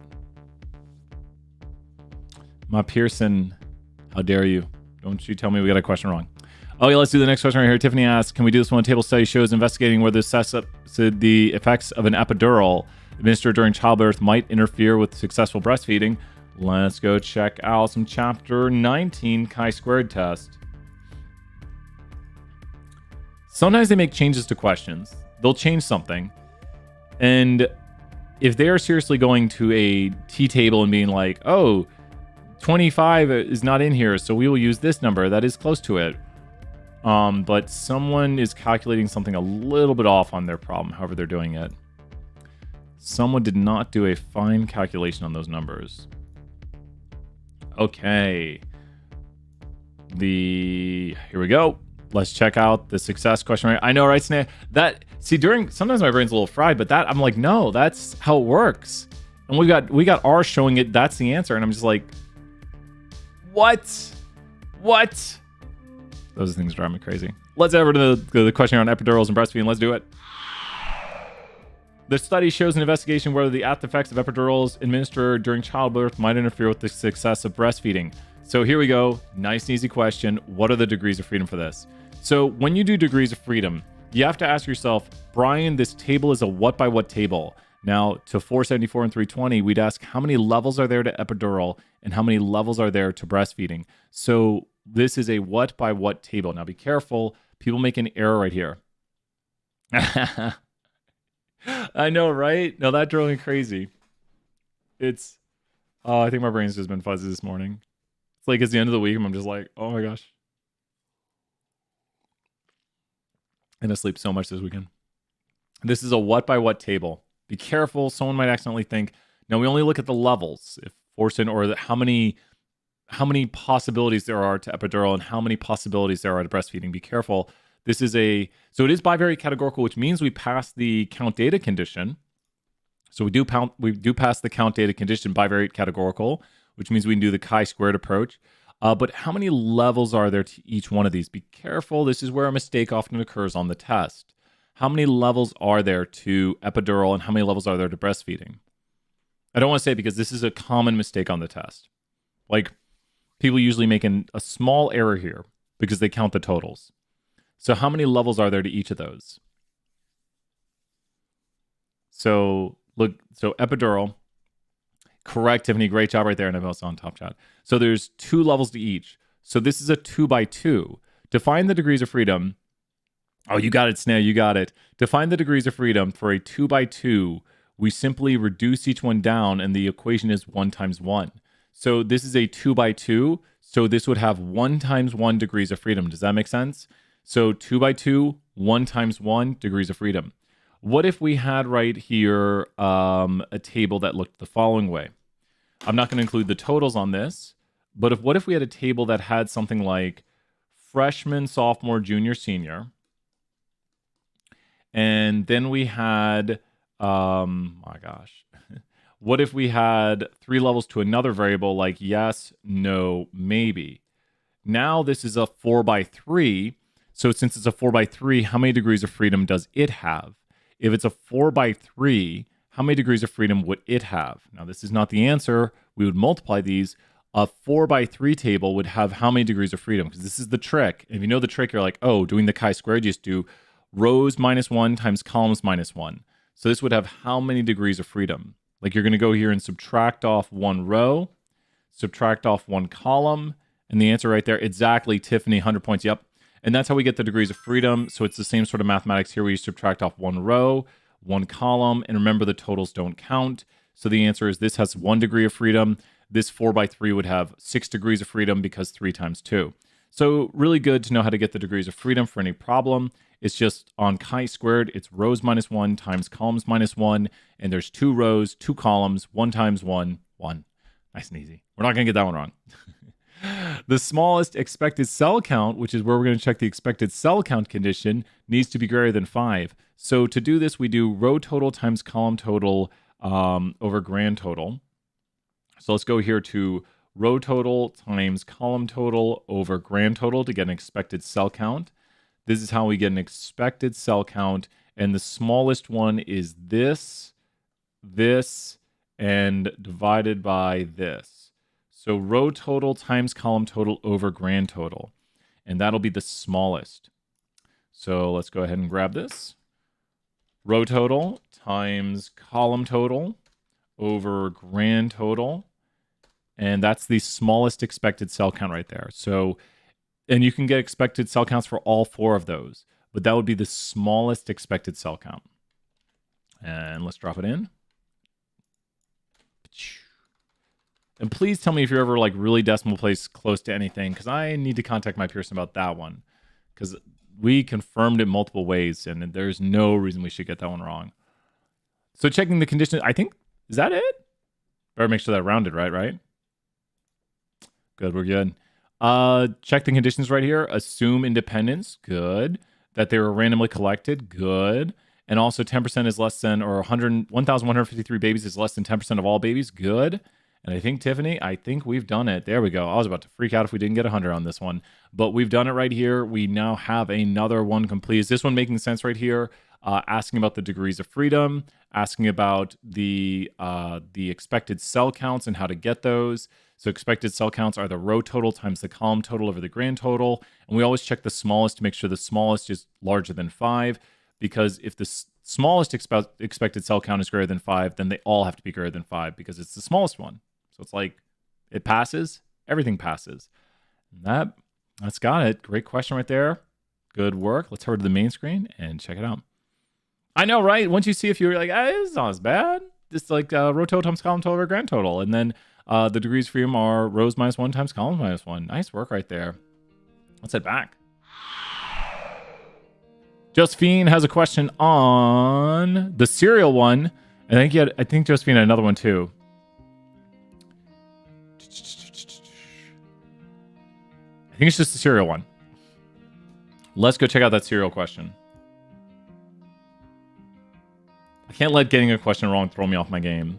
S1: My Pearson, how dare you? Don't you tell me we got a question wrong. Okay, let's do the next question right here. Tiffany asks, can we do this one? A table study shows investigating whether the effects of an epidural administered during childbirth might interfere with successful breastfeeding. Let's go check out some chapter 19 chi-squared test. Sometimes they make changes to questions. They'll change something. And if they are seriously going to a t-table and being like, oh, 25 is not in here, so we will use this number that is close to it. But someone is calculating something a little bit off on their problem, however they're doing it. Someone did not do a fine calculation on those numbers. Okay. Here we go. Let's check out the success question. Right? I know, right, Sneh? Sometimes my brain's a little fried, but I'm like, no, that's how it works. And we got R showing it, that's the answer. And I'm just like, what? Those things drive me crazy. Let's head over to the question around epidurals and breastfeeding. Let's do it. The study shows an investigation whether the after effects of epidurals administered during childbirth might interfere with the success of breastfeeding. So here we go. Nice and easy question. What are the degrees of freedom for this? So when you do degrees of freedom, you have to ask yourself, Brian, this table is a what by what table? Now, to 474 and 320, we'd ask how many levels are there to epidural and how many levels are there to breastfeeding. So this is a what by what table. Now, be careful. People make an error right here. I know, right? No, that drove me crazy. I think my brain's just been fuzzy this morning. It's like it's the end of the week and I'm just like, oh my gosh. I'm going to sleep so much this weekend. This is a what by what table. Be careful. Someone might accidentally think, no, we only look at the levels. If forcing or how many possibilities there are to epidural and how many possibilities there are to breastfeeding. Be careful. So it is bivariate categorical, which means we pass the count data condition. So we do pass the count data condition bivariate categorical, which means we can do the chi-squared approach. But how many levels are there to each one of these? Be careful. This is where a mistake often occurs on the test. How many levels are there to epidural and how many levels are there to breastfeeding? I don't want to say it because this is a common mistake on the test. Like, people usually make a small error here because they count the totals. So how many levels are there to each of those? So epidural, correct, Tiffany, great job right there, and I'm also on top chat. So there's 2 levels to each. So this is a 2 by 2. To find the degrees of freedom, oh, you got it, Sneh, you got it. To find the degrees of freedom for a 2 by 2, we simply reduce each one down, and the equation is 1 times 1. So this is a 2 by 2, so this would have 1 times 1 degrees of freedom. Does that make sense? So 2 by 2, 1 times 1 degrees of freedom. What if we had right here a table that looked the following way? I'm not going to include the totals on this, but what if we had a table that had something like freshman, sophomore, junior, senior, and then we had, my gosh, what if we had 3 levels to another variable like yes, no, maybe? Now this is a 4 by 3. So since it's a 4 by 3, how many degrees of freedom does it have? If it's a 4 by 3, how many degrees of freedom would it have? Now, this is not the answer. We would multiply these. A 4 by 3 table would have how many degrees of freedom? Because this is the trick. If you know the trick, you're like, oh, doing the chi-squared, you just do rows minus 1 times columns minus 1. So this would have how many degrees of freedom? Like you're going to go here and subtract off 1 row, subtract off 1 column, and the answer right there, exactly, Tiffany, 100 points, yep. And that's how we get the degrees of freedom. So it's the same sort of mathematics here where you subtract off 1 row, 1 column, and remember the totals don't count. So the answer is this has 1 degree of freedom. This 4 by 3 would have 6 degrees of freedom because 3 times 2. So really good to know how to get the degrees of freedom for any problem. It's just on chi-squared, it's rows minus 1 times columns minus 1, and there's 2 rows, 2 columns, 1 times 1, 1. Nice and easy. We're not going to get that one wrong. The smallest expected cell count, which is where we're going to check the expected cell count condition, needs to be greater than 5. So to do this, we do row total times column total over grand total. So let's go here to row total times column total over grand total to get an expected cell count. This is how we get an expected cell count. And the smallest one is this, and divided by this. So row total times column total over grand total. And that'll be the smallest. So let's go ahead and grab this. Row total times column total over grand total. And that's the smallest expected cell count right there. So, and you can get expected cell counts for all 4 of those. But that would be the smallest expected cell count. And let's drop it in. And please tell me if you're ever like really decimal place close to anything, because I need to contact my Pearson about that one. Because we confirmed it multiple ways, and there's no reason we should get that one wrong. So checking the condition, I think, is that it? Better make sure that rounded right? Good, we're good. Check the conditions right here. Assume independence, good. That they were randomly collected, good. And also 10% is less than, or 1,153 babies is less than 10% of all babies, good. And I think, Tiffany, I think we've done it. There we go. I was about to freak out if we didn't get 100 on this one. But we've done it right here. We now have another one complete. Is this one making sense right here? Asking about the degrees of freedom, asking about the expected cell counts and how to get those. So expected cell counts are the row total times the column total over the grand total. And we always check the smallest to make sure the smallest is larger than 5. Because if the smallest expected cell count is greater than 5, then they all have to be greater than 5 because it's the smallest one. So it's like, it passes, everything passes. And that's got it. Great question right there. Good work. Let's head to the main screen and check it out. I know, right? Once you see if you're like, it's not as bad. It's like row total times column total over grand total. And then the degrees for freedom are rows minus 1 times columns minus 1. Nice work right there. Let's head back. Josephine has a question on the serial one. I think Josephine had another one too. I think it's just the serial one. Let's go check out that serial question. I can't let getting a question wrong throw me off my game.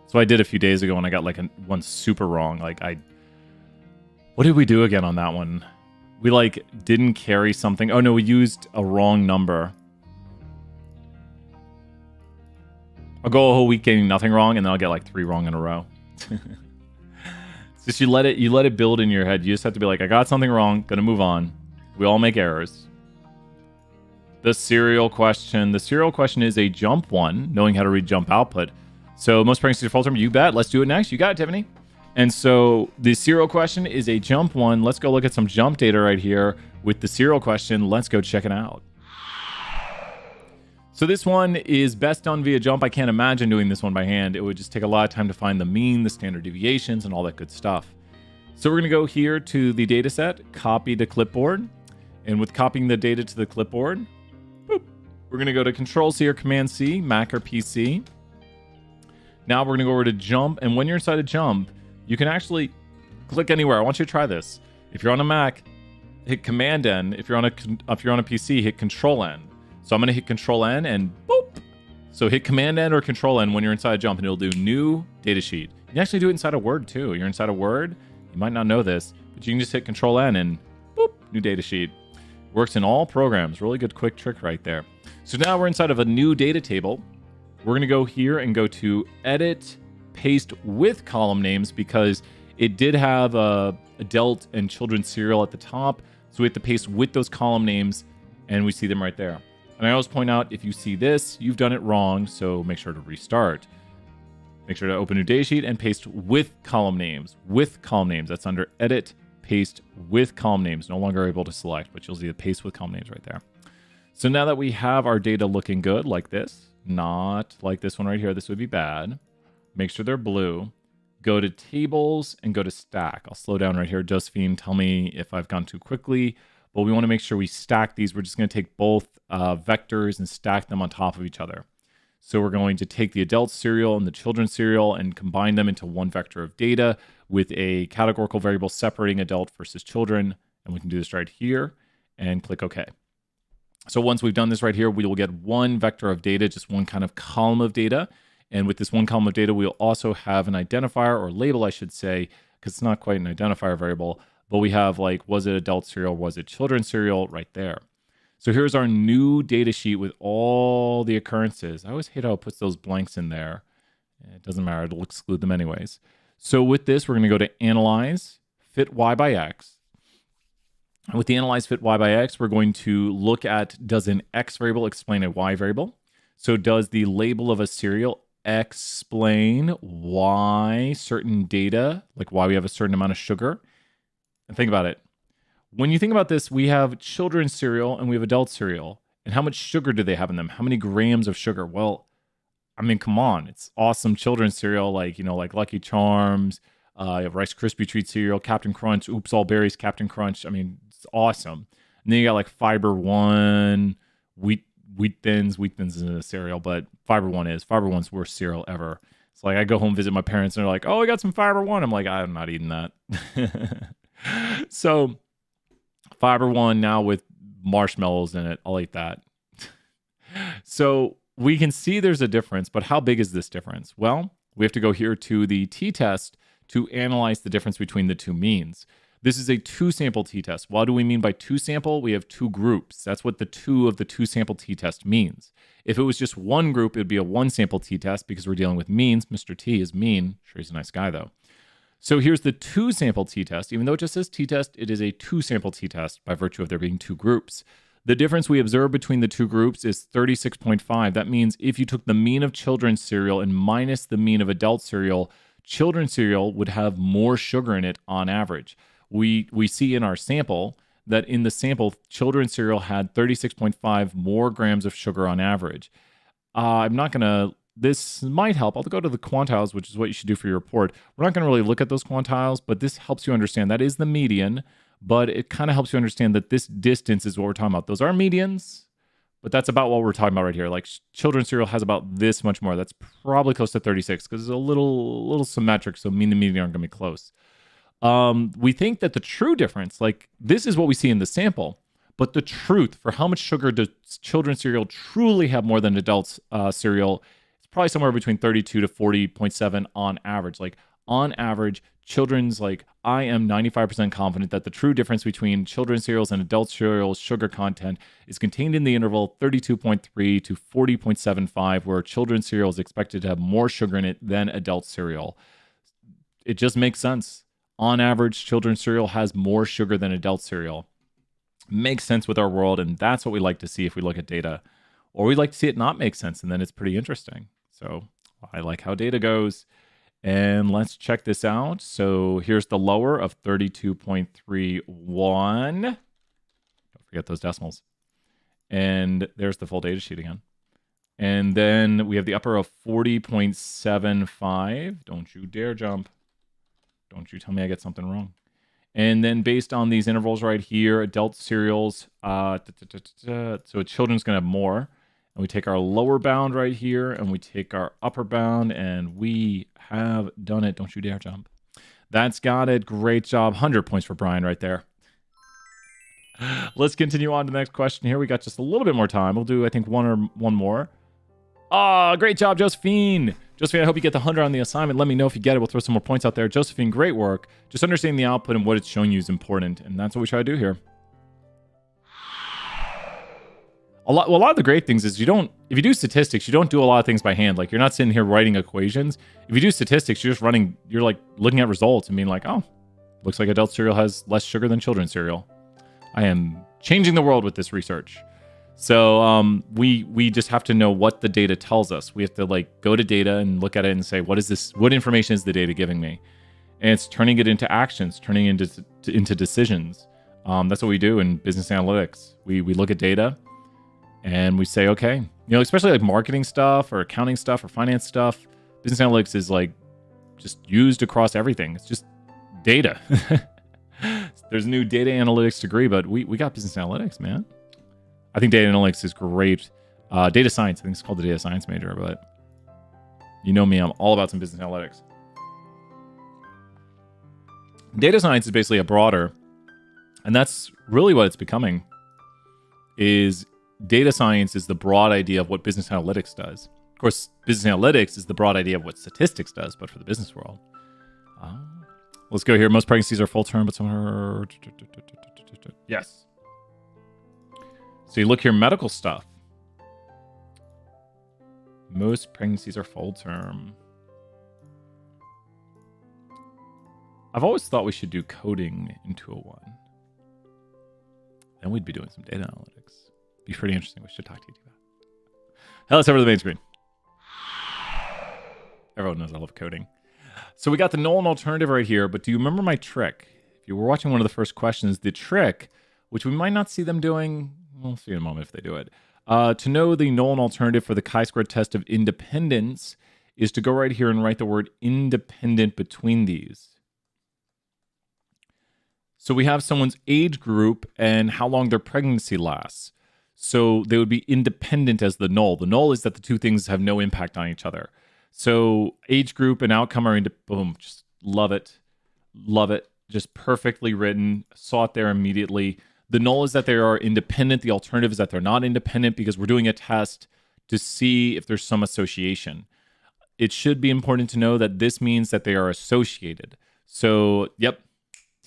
S1: So I did a few days ago and I got like one super wrong. What did we do again on that one? We like didn't carry something. Oh no, we used a wrong number. I'll go a whole week getting nothing wrong and then I'll get like 3 wrong in a row. It's just you let it build in your head. You just have to be like, I got something wrong, gonna move on. We all make errors. The serial question. The serial question is a jump one, knowing how to read jump output. So most pregnancy default term, you bet. Let's do it next. You got it, Tiffany. And so the serial question is a jump one. Let's go look at some jump data right here with the serial question. Let's go check it out. So this one is best done via jump. I can't imagine doing this one by hand. It would just take a lot of time to find the mean, the standard deviations, and all that good stuff. So we're going to go here to the data set, copy to clipboard. And with copying the data to the clipboard, boop, we're going to go to Control-C or Command-C, Mac or PC. Now we're going to go over to jump. And when you're inside of jump, you can actually click anywhere. I want you to try this. If you're on a Mac, hit Command-N. If you're on a PC, hit Control-N. So I'm going to hit Control-N and boop. So hit Command-N or Control-N when you're inside jump and it'll do new datasheet. You can actually do it inside of Word too. You're inside of Word. You might not know this, but you can just hit Control-N and boop, new datasheet. Works in all programs. Really good quick trick right there. So now we're inside of a new data table. We're going to go here and go to Edit, Paste with column names because it did have adult and children's serial at the top. So we have to paste with those column names and we see them right there. And I always point out, if you see this, you've done it wrong, so make sure to restart. Make sure to open a new datasheet and paste with column names. With column names. That's under Edit, Paste with column names. No longer able to select, but you'll see the paste with column names right there. So now that we have our data looking good, like this, not like this one right here, this would be bad. Make sure they're blue. go to tables, and go to stack. I'll slow down right here. Josephine, tell me if I've gone too quickly, but we want to make sure we stack these. We're just going to take both vectors and stack them on top of each other. So we're going to take the adult serial and the children's serial and combine them into one vector of data with a categorical variable separating adult versus children. And we can do this right here and click OK. So once we've done this right here, we will get one vector of data, just one kind of column of data. And with this one column of data, we'll also have an identifier, or label, I should say, because it's not quite an identifier variable, but we have like, was it adult serial, was it children's serial, right there. So here's our new data sheet with all the occurrences. I always hate how it puts those blanks in there. It doesn't matter, it'll exclude them anyways. So with this, we're going to go to Analyze, Fit Y by X. And with the Analyze Fit Y by X, we're going to look at, does an X variable explain a Y variable? So does the label of a serial explain why certain data, like why we have a certain amount of sugar? And think about it. When you think about this, we have children's cereal and we have adult cereal. And how much sugar do they have in them? How many grams of sugar? Well, I mean, come on. It's awesome children's cereal, like, you know, like Lucky Charms, you have Rice Krispie Treat cereal, Captain Crunch, Oops All Berries, Captain Crunch. I mean, it's awesome. And then you got like Fiber One, Wheat Thins. Wheat Thins isn't a cereal, but Fiber One is. Fiber One's worst cereal ever. It's like I go home, visit my parents, and they're like, oh, I got some Fiber One. I'm like, I'm not eating that. So Fiber One now with marshmallows in it. I'll eat that. So we can see there's a difference, but how big is this difference? Well, we have to go here to the t-test to analyze the difference between the two means. This is a two-sample t-test. What do we mean by two-sample? We have two groups. That's what the two of the two-sample t-test means. If it was just one group, it would be a one-sample t-test because we're dealing with means. Mr. T is mean. Sure, he's a nice guy, though. So here's the two-sample t-test. Even though it just says t-test, it is a two-sample t-test by virtue of there being two groups. The difference we observe between the two groups is 36.5. That means if you took the mean of children's cereal and minus the mean of adult cereal, children's cereal would have more sugar in it on average. We see in our sample that in the sample, children's cereal had 36.5 more grams of sugar on average. This might help. I'll go to the quantiles, which is what you should do for your report. We're not going to really look at those quantiles, but this helps you understand. That is the median, but it kind of helps you understand that this distance is what we're talking about. Those are medians, but that's about what we're talking about right here. Like children's cereal has about this much more. That's probably close to 36 because it's a little symmetric, so mean and median aren't going to be close. We think that the true difference, like this is what we see in the sample, but the truth for how much sugar does children's cereal truly have more than adults cereal, it's probably somewhere between 32 to 40.7 on average. Like on average, children's, like I am 95% confident that the true difference between children's cereals and adult cereals sugar content is contained in the interval 32.3 to 40.75, where children's cereal is expected to have more sugar in it than adult cereal. It just makes sense. On average, children's cereal has more sugar than adult cereal. Makes sense with our world, and that's what we like to see if we look at data. Or we like to see it not make sense, and then it's pretty interesting. So I like how data goes. And let's check this out. So here's the lower of 32.31. Don't forget those decimals. And there's the full data sheet again. And then we have the upper of 40.75. Don't you dare jump. Don't you tell me I get something wrong. And then based on these intervals right here, adult cereals, so children's going to have more. And we take our lower bound right here, and we take our upper bound, and we have done it. Don't you dare jump. That's got it. Great job. 100 points for Brian right there. Let's continue on to the next question here. We got just a little bit more time. We'll do, I think, one more. Ah, great job, Josephine. Josephine, I hope you get the 100 on the assignment. Let me know if you get it. We'll throw some more points out there. Josephine, great work. Just understanding the output and what it's showing you is important, and that's what we try to do here. A lot of the great things is if you do statistics, you don't do a lot of things by hand. Like you're not sitting here writing equations. If you do statistics, you're like looking at results and being like, oh, looks like adult cereal has less sugar than children's cereal. I am changing the world with this research. So we just have to know what the data tells us. We have to like go to data and look at it and say, what is this? What information is the data giving me? And it's turning it into actions, turning it into decisions. That's what we do in business analytics. We look at data and we say, okay, especially like marketing stuff or accounting stuff or finance stuff. Business analytics is like just used across everything. It's just data. There's a new data analytics degree, but we got business analytics, man. I think data analytics is great. Data science, I think it's called the data science major, but you know me, I'm all about some business analytics. Data science is basically a broader, and that's really what it's becoming, is data science is the broad idea of what business analytics does. Of course, business analytics is the broad idea of what statistics does, but for the business world. Let's go here. Most pregnancies are full term, but some are... Yes. So you look here, medical stuff. Most pregnancies are full term. I've always thought we should do coding in 201. Then we'd be doing some data analytics. Be pretty interesting. We should talk to you about that. Now let's over to the main screen. Everyone knows I love coding. So we got the null and alternative right here, but do you remember my trick? If you were watching one of the first questions, the trick, which we might not see them doing, we'll see in a moment if they do it, to know the null and alternative for the chi-squared test of independence is to go right here and write the word independent between these. So we have someone's age group and how long their pregnancy lasts. So they would be independent as the null. The null is that the two things have no impact on each other. So age group and outcome are boom, just love it. Love it. Just perfectly written. Saw it there immediately. The null is that they are independent. The alternative is that they're not independent because we're doing a test to see if there's some association. It should be important to know that this means that they are associated. So, yep,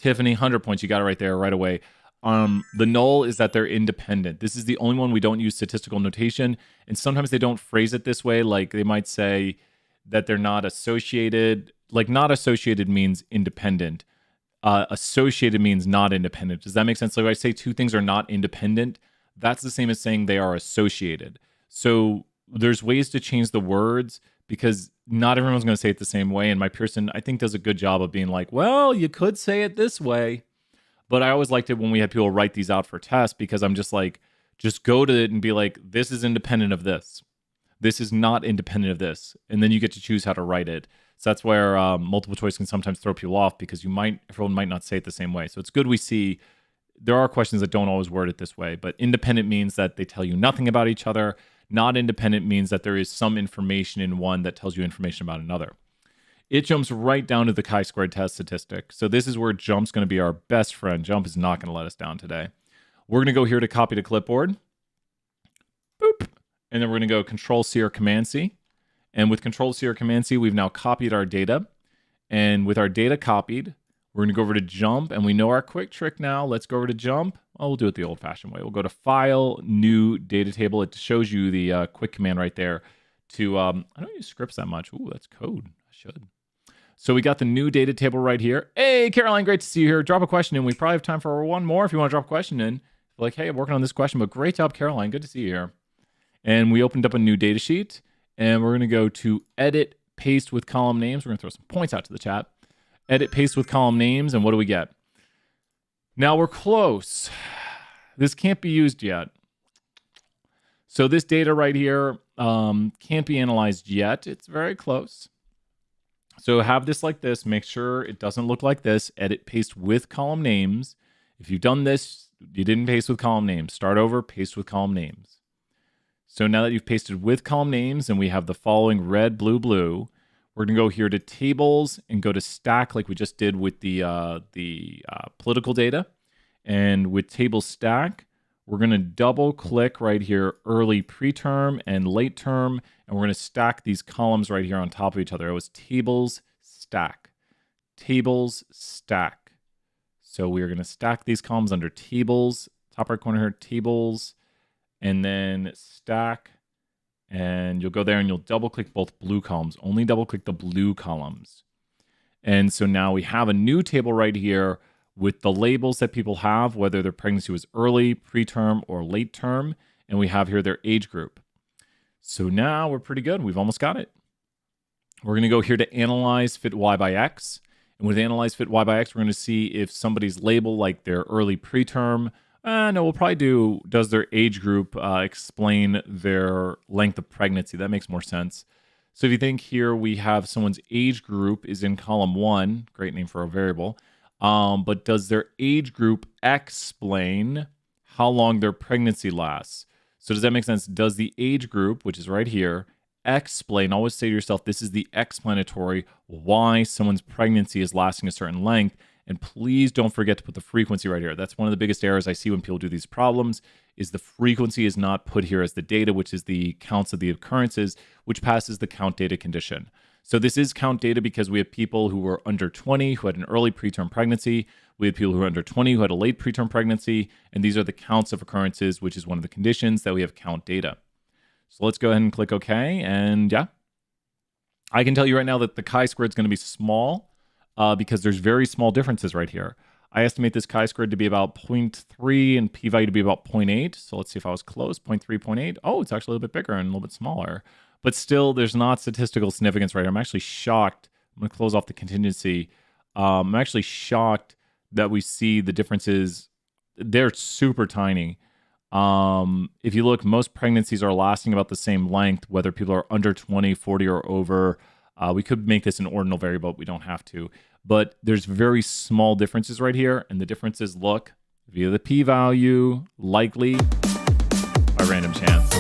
S1: Tiffany, 100 points. You got it right there right away. The null is that they're independent. This is the only one we don't use statistical notation. And sometimes they don't phrase it this way. Like they might say that they're not associated. Like not associated means independent. Associated means not independent. Does that make sense? Like if I say two things are not independent, that's the same as saying they are associated. So there's ways to change the words because not everyone's going to say it the same way. And my Pearson, I think, does a good job of being like, well, you could say it this way. But I always liked it when we had people write these out for tests because I'm just like, just go to it and be like, this is independent of this. This is not independent of this. And then you get to choose how to write it. So that's where multiple choice can sometimes throw people off because everyone might not say it the same way. So it's good we see there are questions that don't always word it this way, but independent means that they tell you nothing about each other. Not independent means that there is some information in one that tells you information about another. It jumps right down to the chi-squared test statistic. So this is where Jump's going to be our best friend. Jump is not going to let us down today. We're going to go here to copy to clipboard. Boop. And then we're going to go Control-C or Command-C. And with Control-C or Command-C, we've now copied our data. And with our data copied, we're going to go over to Jump. And we know our quick trick now. Let's go over to Jump. Well, we'll do it the old-fashioned way. We'll go to File, New Data Table. It shows you the quick command right there to... I don't use scripts that much. Ooh, that's code. I should. So we got the new data table right here. Hey, Caroline, great to see you here. Drop a question in. We probably have time for one more if you want to drop a question in. Like, hey, I'm working on this question, but great job, Caroline. Good to see you here. And we opened up a new data sheet, and we're going to go to Edit, Paste with Column Names. We're going to throw some points out to the chat. Edit, Paste with Column Names, and what do we get? Now we're close. This can't be used yet. So this data right here can't be analyzed yet. It's very close. So have this like this. Make sure it doesn't look like this. Edit, paste with column names. If you've done this, you didn't paste with column names. Start over, paste with column names. So now that you've pasted with column names and we have the following red, blue, blue, we're going to go here to tables and go to stack like we just did with the political data. And with table stack, we're going to double click right here, early preterm and late term. And we're going to stack these columns right here on top of each other. It was tables, stack, tables, stack. So we are going to stack these columns under tables, top right corner here, tables, and then stack. And you'll go there and you'll double click both blue columns. Only double click the blue columns. And so now we have a new table right here with the labels that people have, whether their pregnancy was early, preterm, or late term. And we have here their age group. So now we're pretty good. We've almost got it. We're going to go here to Analyze Fit Y by X. And with Analyze Fit Y by X, we're going to see if somebody's label, like their early preterm, no, we'll probably do, does their age group explain their length of pregnancy? That makes more sense. So if you think here, we have someone's age group is in column 1, great name for a variable. But does their age group explain how long their pregnancy lasts? So does that make sense? Does the age group, which is right here, explain? Always say to yourself, this is the explanatory why someone's pregnancy is lasting a certain length. And please don't forget to put the frequency right here. That's one of the biggest errors I see when people do these problems, is the frequency is not put here as the data, which is the counts of the occurrences, which passes the count data condition. So this is count data because we have people who were under 20 who had an early preterm pregnancy. We have people who are under 20 who had a late preterm pregnancy. And these are the counts of occurrences, which is one of the conditions that we have count data. So let's go ahead and click OK. And yeah, I can tell you right now that the chi-squared is going to be small because there's very small differences right here. I estimate this chi-squared to be about 0.3 and p-value to be about 0.8. So let's see if I was close, 0.3, 0.8. Oh, it's actually a little bit bigger and a little bit smaller. But still, there's not statistical significance right here. I'm actually shocked. I'm going to close off the contingency. I'm actually shocked that we see the differences. They're super tiny. If you look, most pregnancies are lasting about the same length, whether people are under 20, 40, or over. We could make this an ordinal variable, but we don't have to. But there's very small differences right here. And the differences look via the p-value, likely by random chance.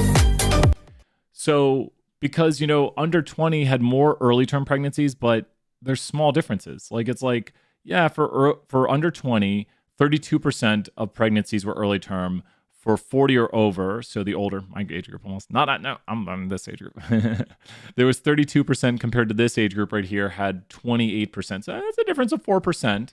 S1: So because, you know, under 20 had more early term pregnancies, but there's small differences. Like it's like, yeah, for under 20, 32% of pregnancies were early term. For 40 or over, so the older, my age group almost, no, I'm this age group. There was 32% compared to this age group right here had 28%. So that's a difference of 4%,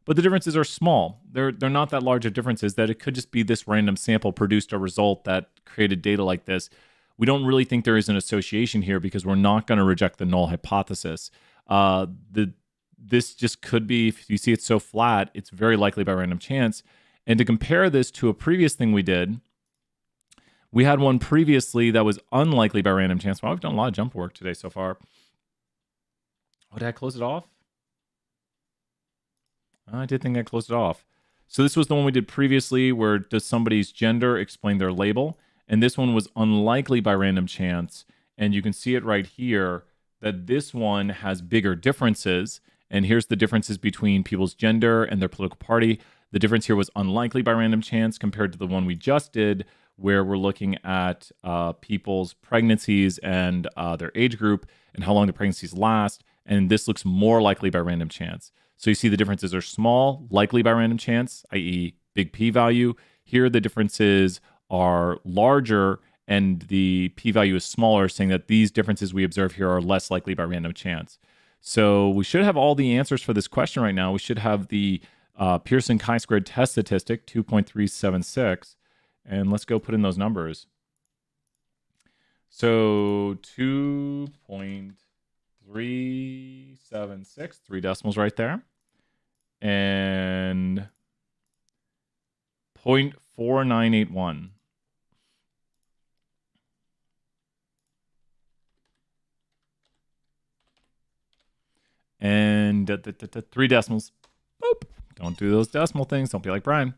S1: but the differences are small. They're not that large of differences that it could just be this random sample produced a result that created data like this. We don't really think there is an association here because we're not going to reject the null hypothesis. This just could be, if you see it so flat, it's very likely by random chance. And to compare this to a previous thing we did, we had one previously that was unlikely by random chance. Well, I've done a lot of jump work today so far. Oh, did I close it off? I did think I closed it off. So this was the one we did previously where does somebody's gender explain their label? And this one was unlikely by random chance. And you can see it right here that this one has bigger differences. And here's the differences between people's gender and their political party. The difference here was unlikely by random chance compared to the one we just did, where we're looking at people's pregnancies and their age group and how long the pregnancies last. And this looks more likely by random chance. So you see the differences are small, likely by random chance, i.e. big p-value. Here the differences are larger and the p-value is smaller, saying that these differences we observe here are less likely by random chance. So we should have all the answers for this question right now. We should have the Pearson chi-squared test statistic, 2.376. And let's go put in those numbers. So 2.376, 3 decimals right there. And 0.4981. And 3 decimals. Boop. Don't do those decimal things. Don't be like Brian.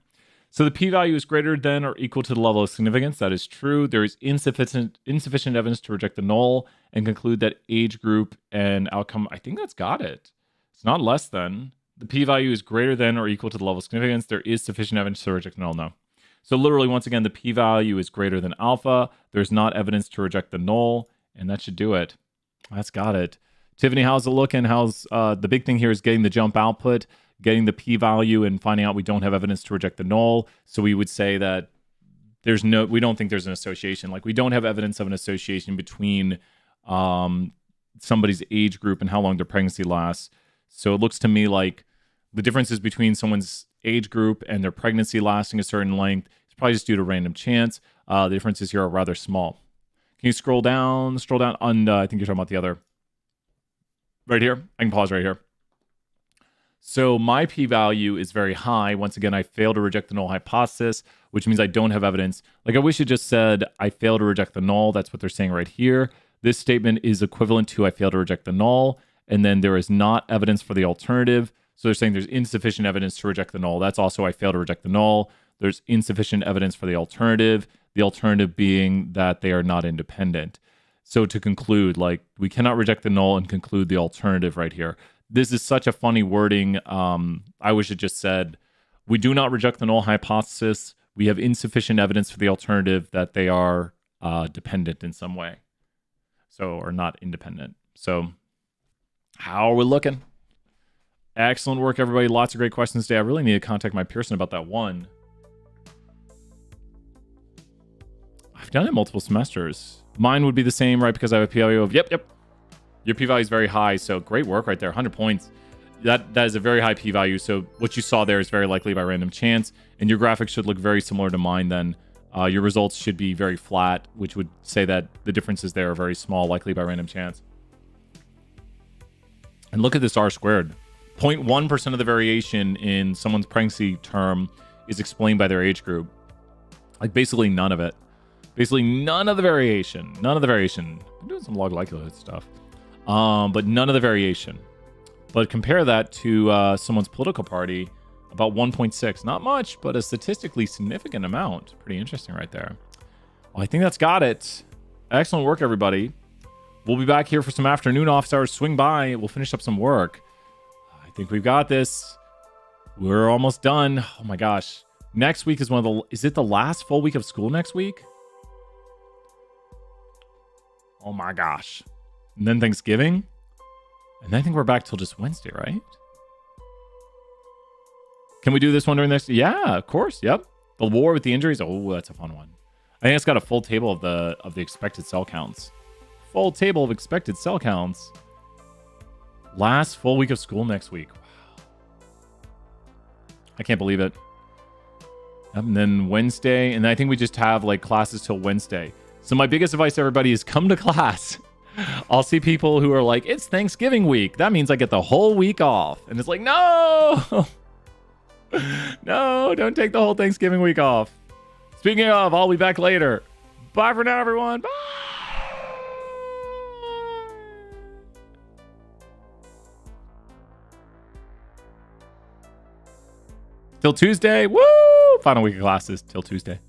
S1: So the p-value is greater than or equal to the level of significance. That is true. There is insufficient evidence to reject the null and conclude that age group and outcome. I think that's got it. It's not less than. The p-value is greater than or equal to the level of significance. There is sufficient evidence to reject the null. No. So literally, once again, the p-value is greater than alpha. There's not evidence to reject the null, and that should do it. That's got it. Tiffany, how's it looking? How's the big thing here is getting the jump output, getting the p-value, and finding out we don't have evidence to reject the null. So we would say that we don't think there's an association. Like we don't have evidence of an association between somebody's age group and how long their pregnancy lasts. So it looks to me like the differences between someone's age group and their pregnancy lasting a certain length is probably just due to random chance. The differences here are rather small. Can you scroll down? Scroll down on, I think you're talking about the other. Right here. I can pause right here. So my p-value is very high. Once again, I fail to reject the null hypothesis, which means I don't have evidence. Like I wish it just said, I fail to reject the null. That's what they're saying right here. This statement is equivalent to I fail to reject the null. And then there is not evidence for the alternative. So they're saying there's insufficient evidence to reject the null. That's also I fail to reject the null. There's insufficient evidence for the alternative being that they are not independent. So to conclude, like, we cannot reject the null and conclude the alternative right here. This is such a funny wording. I wish it just said, we do not reject the null hypothesis. We have insufficient evidence for the alternative that they are dependent in some way. So, or not independent. So, how are we looking? Excellent work, everybody. Lots of great questions today. I really need to contact my Pearson about that one. I've done it multiple semesters. Mine would be the same, right? Because I have a p-value of, yep. Your p-value is very high, so great work right there. 100 points. That is a very high p-value. So what you saw there is very likely by random chance, and your graphics should look very similar to mine then. Your results should be very flat, which would say that the differences there are very small, likely by random chance. And look at this R squared. 0.1% of the variation in someone's pregnancy term is explained by their age group. Like basically none of it. Basically none of the variation. None of the variation. I'm doing some log likelihood stuff. But none of the variation. But compare that to someone's political party, about 1.6. Not much, but a statistically significant amount. Pretty interesting right there. Well, I think that's got it. Excellent work, everybody. We'll be back here for some afternoon office hours. Swing by. We'll finish up some work. I think we've got this. We're almost done. Oh my gosh. Next week is is it the last full week of school next week? Oh my gosh. And then Thanksgiving? And I think we're back till just Wednesday, right? Can we do this one during this? Yeah, of course. Yep. The war with the injuries. Oh, that's a fun one. I think it's got a full table of the expected cell counts. Full table of expected cell counts. Last full week of school next week. Wow. I can't believe it. And then Wednesday, and I think we just have like classes till Wednesday. So my biggest advice to everybody is come to class. I'll see people who are like, it's Thanksgiving week. That means I get the whole week off. And it's like, no! No, don't take the whole Thanksgiving week off. Speaking of, I'll be back later. Bye for now, everyone. Bye! Till Tuesday. Woo! Final week of classes till Tuesday.